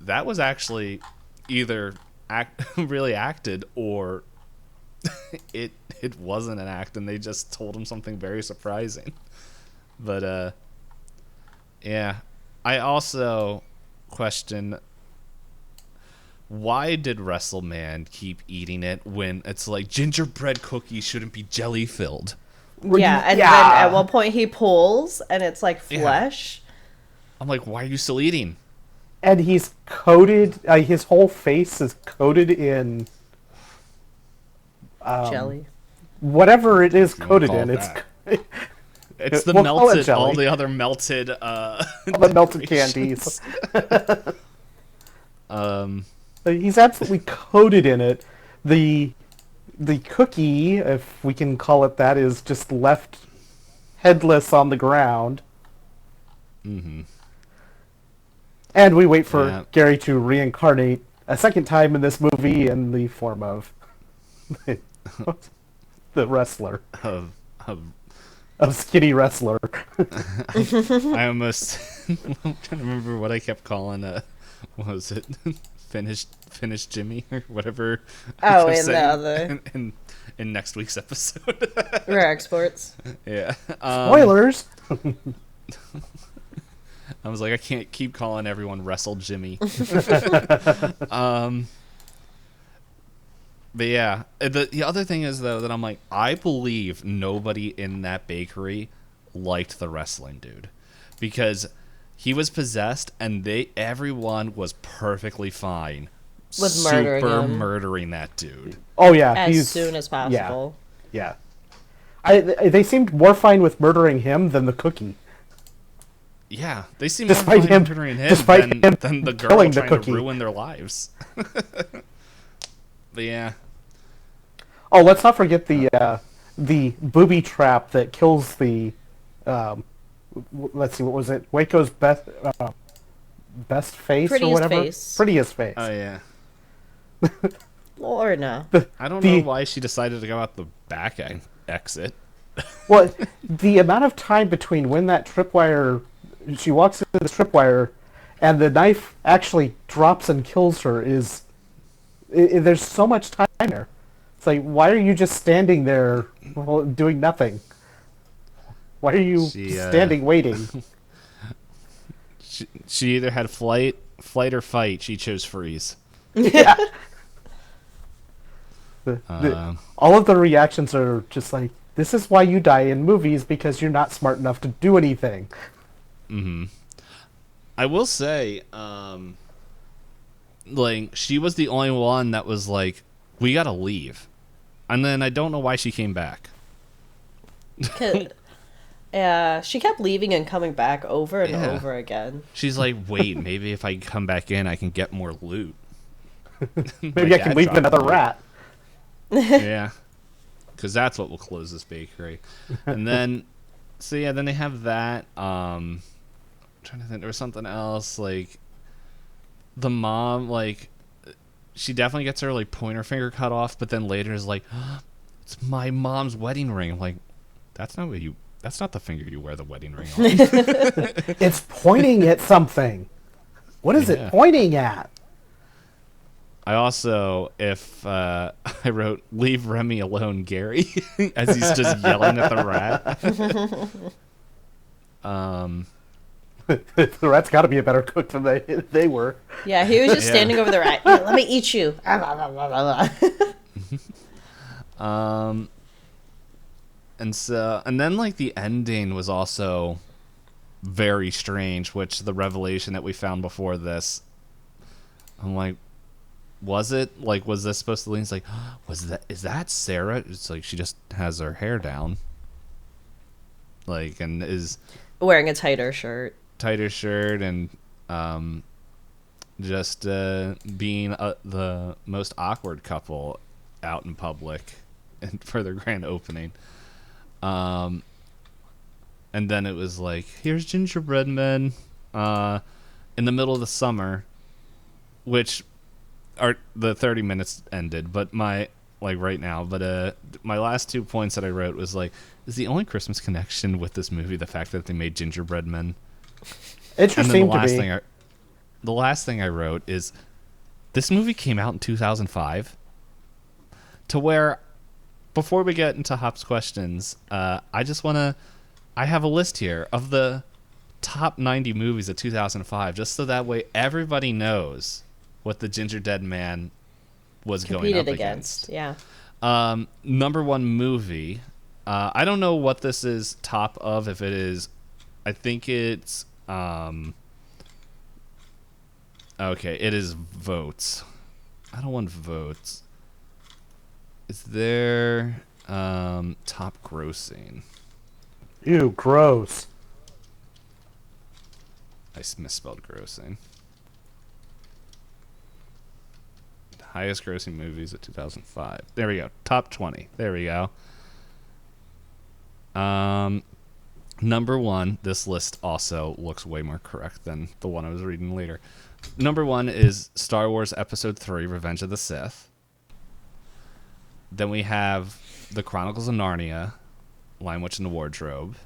that was actually either really acted or it wasn't an act and they just told him something very surprising. But yeah, I also question why did WrestleMan keep eating it when it's like gingerbread cookies shouldn't be jelly filled. Yeah, and then at one point he pulls and it's like flesh. Yeah. I'm like, why are you still eating? And he's coated, his whole face is coated in Jelly. whatever it is coated in. It's the we'll melted, all the other melted, all the melted candies. He's absolutely coated in it. The cookie, if we can call it that, is just left headless on the ground. Mm-hmm. And we wait for Gary to reincarnate a second time in this movie in the form of the wrestler. Of Skinny Wrestler. I almost I'm trying to remember what I kept calling what was it? Finish Jimmy or whatever. Oh, in the other in next week's episode. Rare exports. Yeah. Spoilers. I was like, I can't keep calling everyone Wrestle Jimmy. But yeah, the other thing is, though, that I'm like, I believe nobody in that bakery liked the wrestling dude. Because he was possessed, and everyone was perfectly fine with murdering that dude. Oh, yeah. As soon as possible. Yeah. They seemed more fine with murdering him than the cookie. Yeah, they seem more fine murdering him than the girl trying to ruin their lives. But yeah. Oh, let's not forget the booby trap that kills the. Let's see, what was it? Waco's best face Prettiest or whatever. Face. Prettiest face. Oh yeah. Or no. I don't know why she decided to go out the back exit. Well, the amount of time between when that tripwire, she walks into the tripwire, and the knife actually drops and kills her is. There's so much time there. It's like, why are you just standing there doing nothing? Why are you standing waiting? She either had flight or fight. She chose freeze. Yeah. All of the reactions are just like, this is why you die in movies, because you're not smart enough to do anything. Mm-hmm. I will say, like, she was the only one that was like, we gotta leave. And then I don't know why she came back. Yeah, she kept leaving and coming back over and over again. She's like, wait, maybe if I come back in, I can get more loot. Maybe I can leave another rat. Yeah. Because that's what will close this bakery. And then, so yeah, then they have that. I'm trying to think, there was something else, like, the mom, like, she definitely gets her, like, pointer finger cut off, but then later is like, it's my mom's wedding ring. I'm like, that's not the finger you wear the wedding ring on. It's pointing at something. What is it pointing at? I also, I wrote, leave Remy alone, Gary, as he's just yelling at the rat. The rat's got to be a better cook than they were. Yeah, he was just standing over the rat. Yeah, let me eat you. And then like the ending was also very strange, which the revelation that we found before this, I'm like, was it? Like, was this supposed to lean? It's like, is that Sarah? It's like, she just has her hair down. Like, and is Wearing a tighter shirt. And just being the most awkward couple out in public and for their grand opening. And then it was like, here's Gingerdeadman in the middle of the summer, which the 30 minutes ended, but my last 2 points that I wrote was like, is the only Christmas connection with this movie the fact that they made gingerbread-men? Interesting to me. The last thing I wrote is, this movie came out in 2005, to where, before we get into Hop's questions, I have a list here of the top 90 movies of 2005, just so that way everybody knows what the Gingerdeadman was going up against. Yeah. Number one movie. I don't know what this is top of. If it is, I think it's okay. It is votes. I don't want votes. Is there top grossing? Ew, gross. I misspelled grossing. Highest grossing movies of 2005. There we go. Top 20. There we go. Number one, this list also looks way more correct than the one I was reading later. Number one is Star Wars Episode 3, Revenge of the Sith. Then we have The Chronicles of Narnia, Lion, Witch, and the Wardrobe.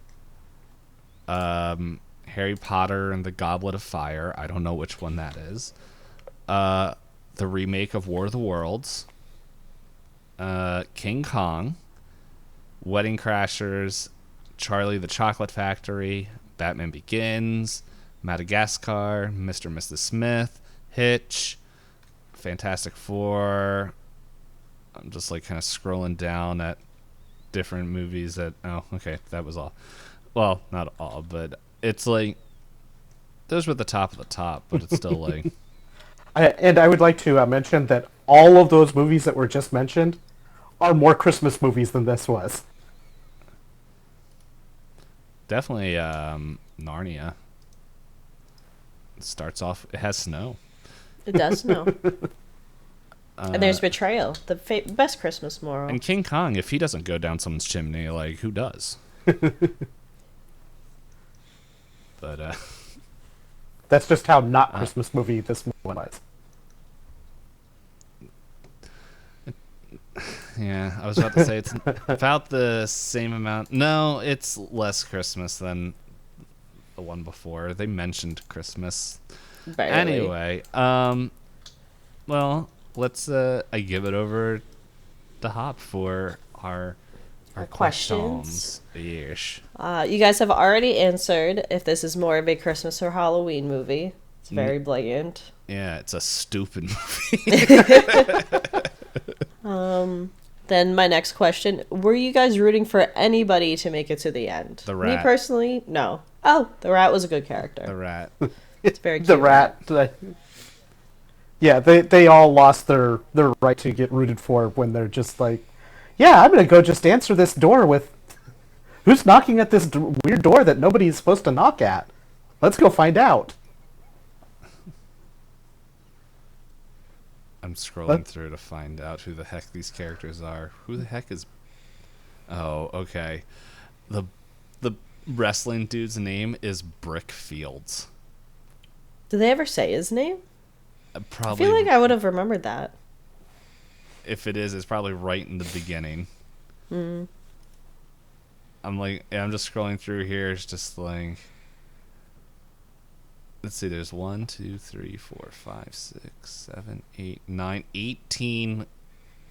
Harry Potter and the Goblet of Fire. I don't know which one that is. The remake of War of the Worlds, King Kong, Wedding Crashers, Charlie the Chocolate Factory, Batman Begins, Madagascar, Mr. and Mrs. Smith, Hitch, Fantastic Four. I'm just like kind of scrolling down at different movies that, oh, okay, that was all. Well, not all, but it's like, those were the top of the top, but it's still like... And I would like to mention that all of those movies that were just mentioned are more Christmas movies than this was. Definitely Narnia. It starts off, it has snow. It does snow. And there's betrayal, the best Christmas moral. And King Kong, if he doesn't go down someone's chimney, like, who does? But, that's just how not Christmas movie this one was. Yeah, I was about to say it's about the same amount. No, it's less Christmas than the one before. They mentioned Christmas. Barely. Anyway, well, let's I give it over to Hop for our questions. Yes. You guys have already answered if this is more of a Christmas or Halloween movie. It's very blatant. Yeah, it's a stupid movie. Then my next question, were you guys rooting for anybody to make it to the end? The rat. Me personally, no. Oh, the rat was a good character. The rat. It's very cute. The rat. Yeah, they all lost their right to get rooted for when they're just like, yeah, I'm going to go just answer this door with... Who's knocking at this weird door that nobody's supposed to knock at? Let's go find out. I'm scrolling through to find out who the heck these characters are. Who the heck is... Oh, okay. The wrestling dude's name is Brick Fields. Did they ever say his name? Probably. I feel like I would have remembered that. If it is, it's probably right in the beginning. I'm just scrolling through here. It's just like... Let's see, there's 1, 2, 3, 4, 5, 6, 7, 8, 9, 18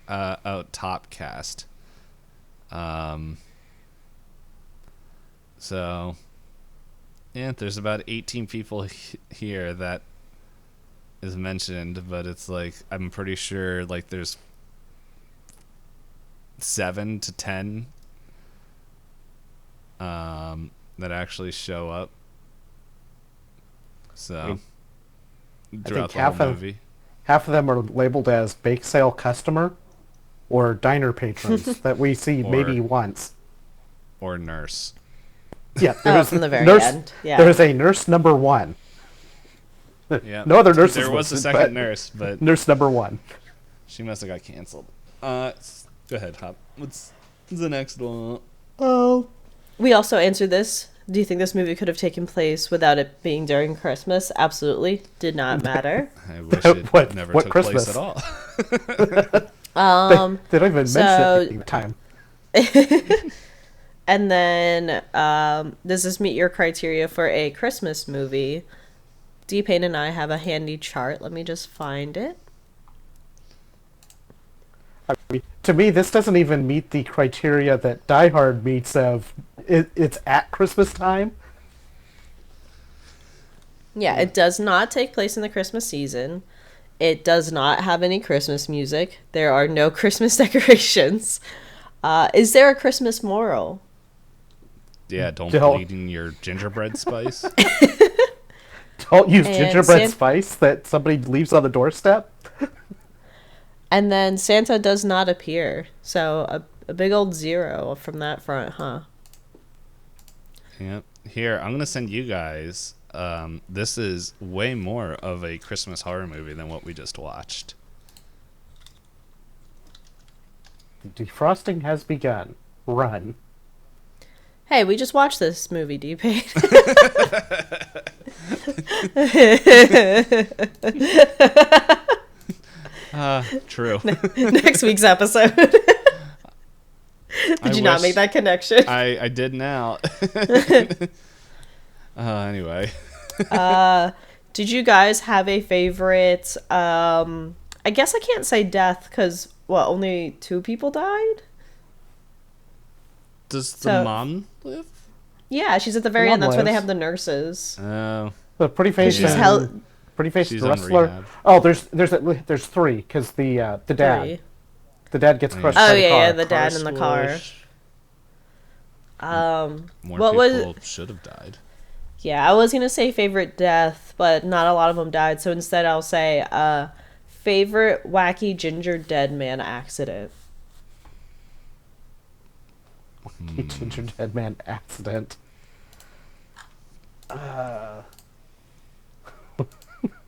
top cast. So, yeah, there's about 18 people here that is mentioned, but it's like, I'm pretty sure like there's 7 to 10 that actually show up So I throughout think the whole movie. half of them are labeled as bake sale customer or diner patrons that we see maybe once. Or nurse. Yeah, from the very nurse, end. Yeah. There is a nurse number 1. Yeah. No other nurses. There was a listed, second nurse, but nurse number 1. she must have got canceled. Go ahead, Hop. What's the next one? Oh. We also answered this. Do you think this movie could have taken place without it being during Christmas? Absolutely. Did not matter. I wish it never took Christmas? place at all. They don't even mention it any time. And then, does this meet your criteria for a Christmas movie? Payne and I have a handy chart. Let me just find it. I mean, to me, this doesn't even meet the criteria that Die Hard meets of it's at Christmas time. Yeah, it does not take place in the Christmas season. It does not have any Christmas music. There are no Christmas decorations. Is there a Christmas moral? Yeah, don't bleed in your gingerbread spice. Don't use gingerbread spice that somebody leaves on the doorstep. And then Santa does not appear. So a big old 0 from that front, huh? Yep. Here, I'm going to send you guys. This is way more of a Christmas horror movie than what we just watched. Defrosting has begun. Run. Hey, we just watched this movie, Payne. True. Next week's episode. Did you not make that connection? I did now. Anyway. Did you guys have a favorite, I guess I can't say death because, only 2 people died? Does the mom live? Yeah, she's at the very end. That's where they have the nurses. Oh. The pretty face. Pretty faced wrestler. Oh, there's 3 because the dad. 3. The dad gets crushed. Oh by the car. yeah, the dad in the car. More people should have died. Yeah, I was gonna say favorite death, but not a lot of them died. So instead, I'll say favorite wacky Gingerdeadman accident. Gingerdeadman accident.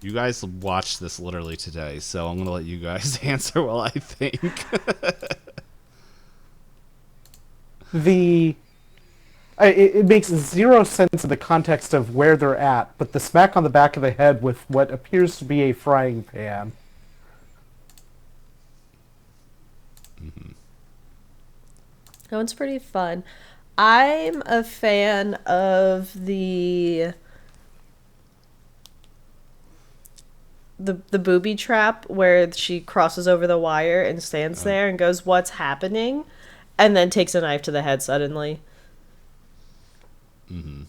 You guys watched this literally today, so I'm gonna let you guys answer while I think. It makes 0 sense in the context of where they're at, but the smack on the back of the head with what appears to be a frying pan. Mm-hmm. That one's pretty fun. I'm a fan of the booby trap where she crosses over the wire and stands there and goes, "What's happening?" and then takes a knife to the head suddenly. Mm-hmm.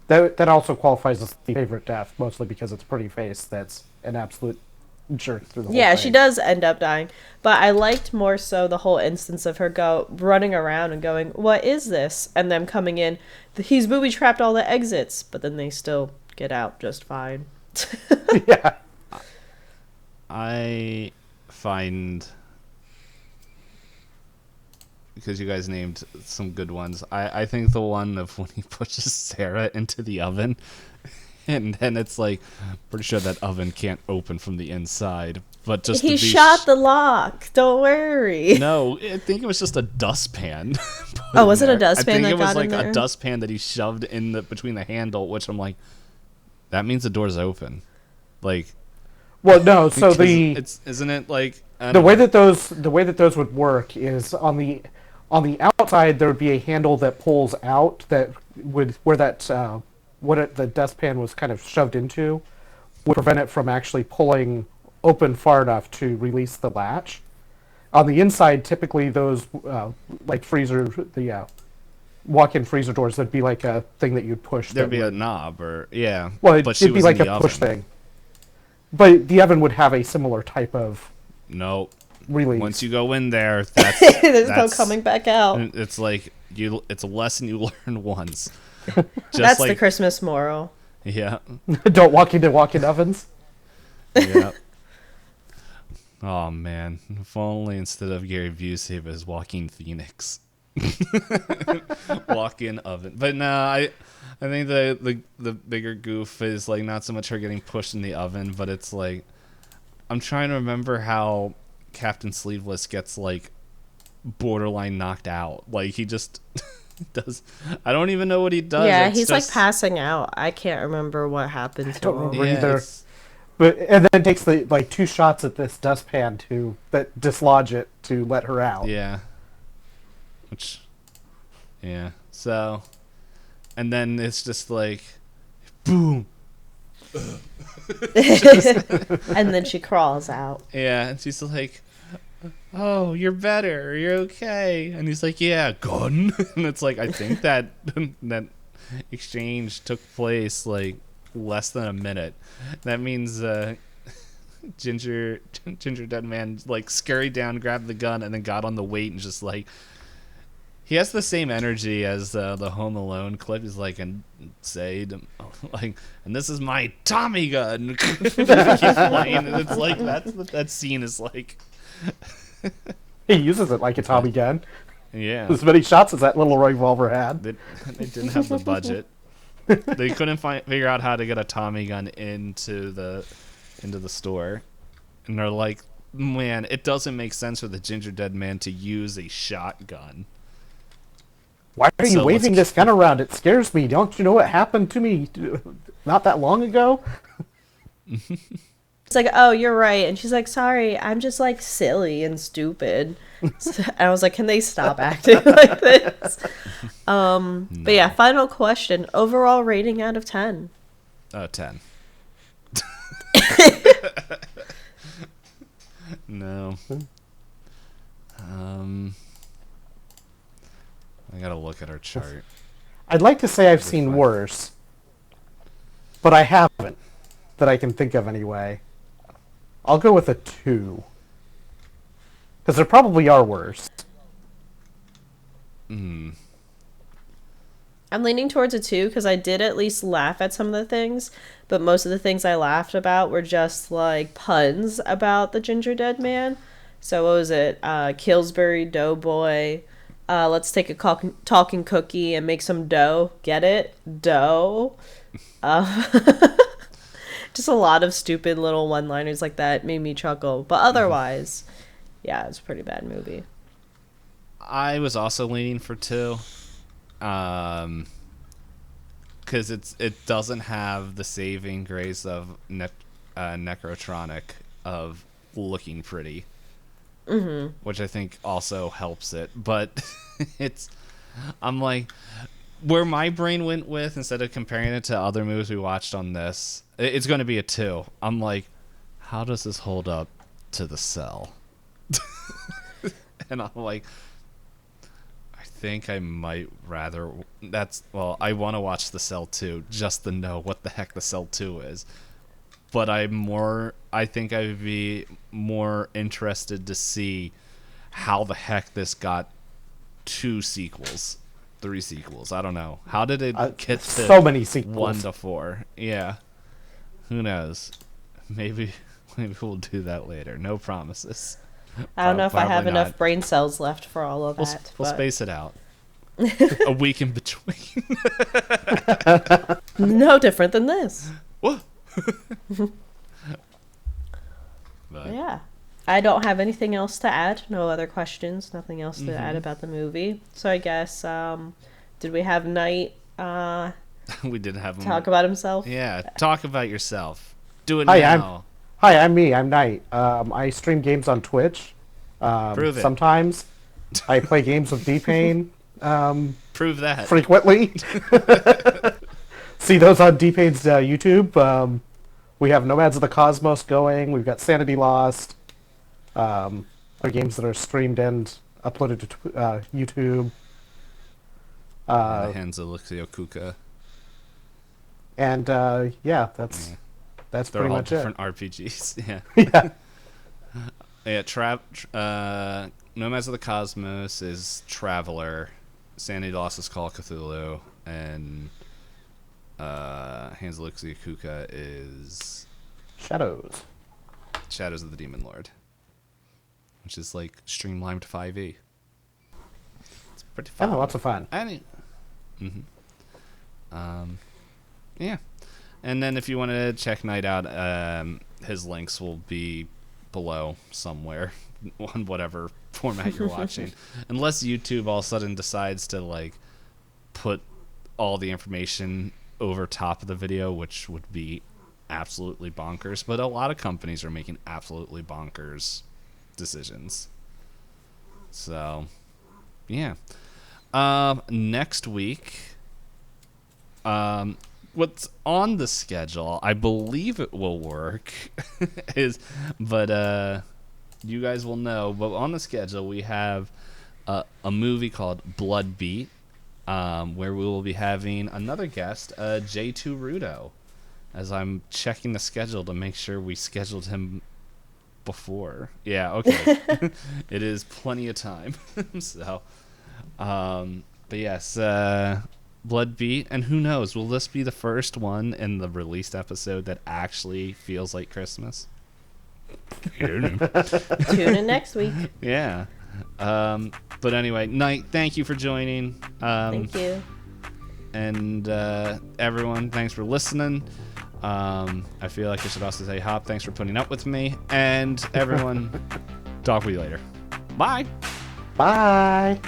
That also qualifies as the favorite death, mostly because it's Pretty Face that's an absolute jerk through the whole thing. Yeah, she does end up dying. But I liked more so the whole instance of her running around and going, "What is this?" and them coming in. He's booby-trapped all the exits, but then they still get out just fine. Yeah. I find, because you guys named some good ones, I think the one of when he pushes Sarah into the oven and then it's like, pretty sure that oven can't open from the inside, but just he shot the lock, don't worry. No, I think it was just a dustpan. Oh, was it a dustpan that got in there? I think it was like a dustpan that he shoved in between the handle, which I'm like, that means the door's open. Like, well, no, so isn't it like the way that those would work is on the outside there would be a handle that pulls out that would the dustpan was kind of shoved into would prevent it from actually pulling open far enough to release the latch. On the inside, typically those like walk-in freezer doors, that'd be like a thing that you'd push. There'd be a knob or yeah. Well, it'd be like a push thing. But the oven would have a similar type of. No. release. Once you go in there, that's there's no coming back out. It's like it's a lesson you learn once. That's like, the Christmas moral. Yeah. Don't walk into walk-in ovens. Yeah. Oh man, if only instead of Gary Busey, it was Joaquin Phoenix. Walk-in oven. But no, I think the bigger goof is like not so much her getting pushed in the oven, but it's like I'm trying to remember how Captain Sleeveless gets like borderline knocked out. Like he just does. I don't even know what he does. Yeah, he's just like passing out. I can't remember what happened to him. I don't remember either. But and then takes the like 2 shots at this dustpan that dislodge it to let her out. Yeah. Yeah. So, and then it's just like, boom. And then she crawls out. Yeah, and she's like, "Oh, you're better. You're okay." And he's like, "Yeah, gun." And it's like I think that exchange took place like less than a minute. That means Gingerdeadman like scurried down, grabbed the gun, and then got on the weight and just like he has the same energy as the Home Alone clip. He's like and and this is my Tommy gun. Keep playing, and it's like that's what that scene is like. He uses it like a Tommy gun. Yeah, as many shots as that little revolver had. They didn't have the budget. They couldn't figure out how to get a Tommy gun into the store, and they're like, "Man, it doesn't make sense for the Gingerdeadman to use a shotgun." Why are you waving this gun around? It scares me. Don't you know what happened to me not that long ago? It's like, oh, you're right. And she's like, sorry, I'm just like silly and stupid. And I was like, can they stop acting like this? No. But yeah, final question. Overall rating out of 10. 10. No. I gotta look at our chart. I'd like to say I've seen worse, but I haven't, that I can think of anyway. I'll go with a 2. Because there probably are worse. I'm leaning towards a 2 because I did at least laugh at some of the things, but most of the things I laughed about were just like puns about the Gingerdeadman. So what was it? Killsbury Doughboy. Let's take a talking cookie and make some dough. Get it? Dough. Just a lot of stupid little one-liners like that made me chuckle. But otherwise, yeah, it's a pretty bad movie. I was also leaning for 2. Because it doesn't have the saving grace of Necrotronic of looking pretty. Mm-hmm. Which I think also helps it. But I'm like, where my brain went with, instead of comparing it to other movies we watched on this, it's going to be a 2. I'm like, how does this hold up to The Cell? And I'm like, I think I might rather... I want to watch The Cell 2 just to know what the heck The Cell 2 is. But I think I would be more interested to see how the heck this got 2 sequels, 3 sequels. I don't know. How did it get to so many sequels? 1 to 4? Yeah. Who knows? Maybe we'll do that later. No promises. I don't know if I have enough brain cells left for all of that. We'll space it out. A week in between. No different than this. What? Yeah. I don't have anything else to add. No other questions. Nothing else to add about the movie. So I guess, did we have Nite we did have him talk about himself? Yeah, talk about yourself. Do it now. I'm me. I'm Nite. I stream games on Twitch. Prove it. Sometimes I play games with Dpayne. Prove that. Frequently. See those on Dpayne's YouTube. We have Nomads of the Cosmos going. We've got Sanity Lost. Other games that are streamed and uploaded to YouTube. Hands of Luxio Kuka. And yeah, that's They're pretty all much different RPGs. Yeah. Yeah. Yeah, Nomads of the Cosmos is Traveler, Sandy Loss's Call of Cthulhu, and Hans Luxiakuka is Shadows. Shadows of the Demon Lord, which is like streamlined 5e. It's pretty fun. Oh, lots of fun. Yeah. And then if you want to check Knight out, his links will be below somewhere on whatever format you're watching. Unless YouTube all of a sudden decides to like put all the information over top of the video, which would be absolutely bonkers. But a lot of companies are making absolutely bonkers decisions. So, yeah. Next week, what's on the schedule, I believe it will work, but you guys will know. But on the schedule, we have a movie called Blood Beat, where we will be having another guest, J2 Rudo, as I'm checking the schedule to make sure we scheduled him before. Yeah, okay. It is plenty of time. So, but yes, Blood Beat, and who knows, will this be the first one in the released episode that actually feels like Christmas? Tune in next week. Yeah. But anyway, Knight, thank you for joining. Thank you. And everyone, thanks for listening. I feel like I should also say, Hop, thanks for putting up with me. And everyone, talk with you later. Bye. Bye.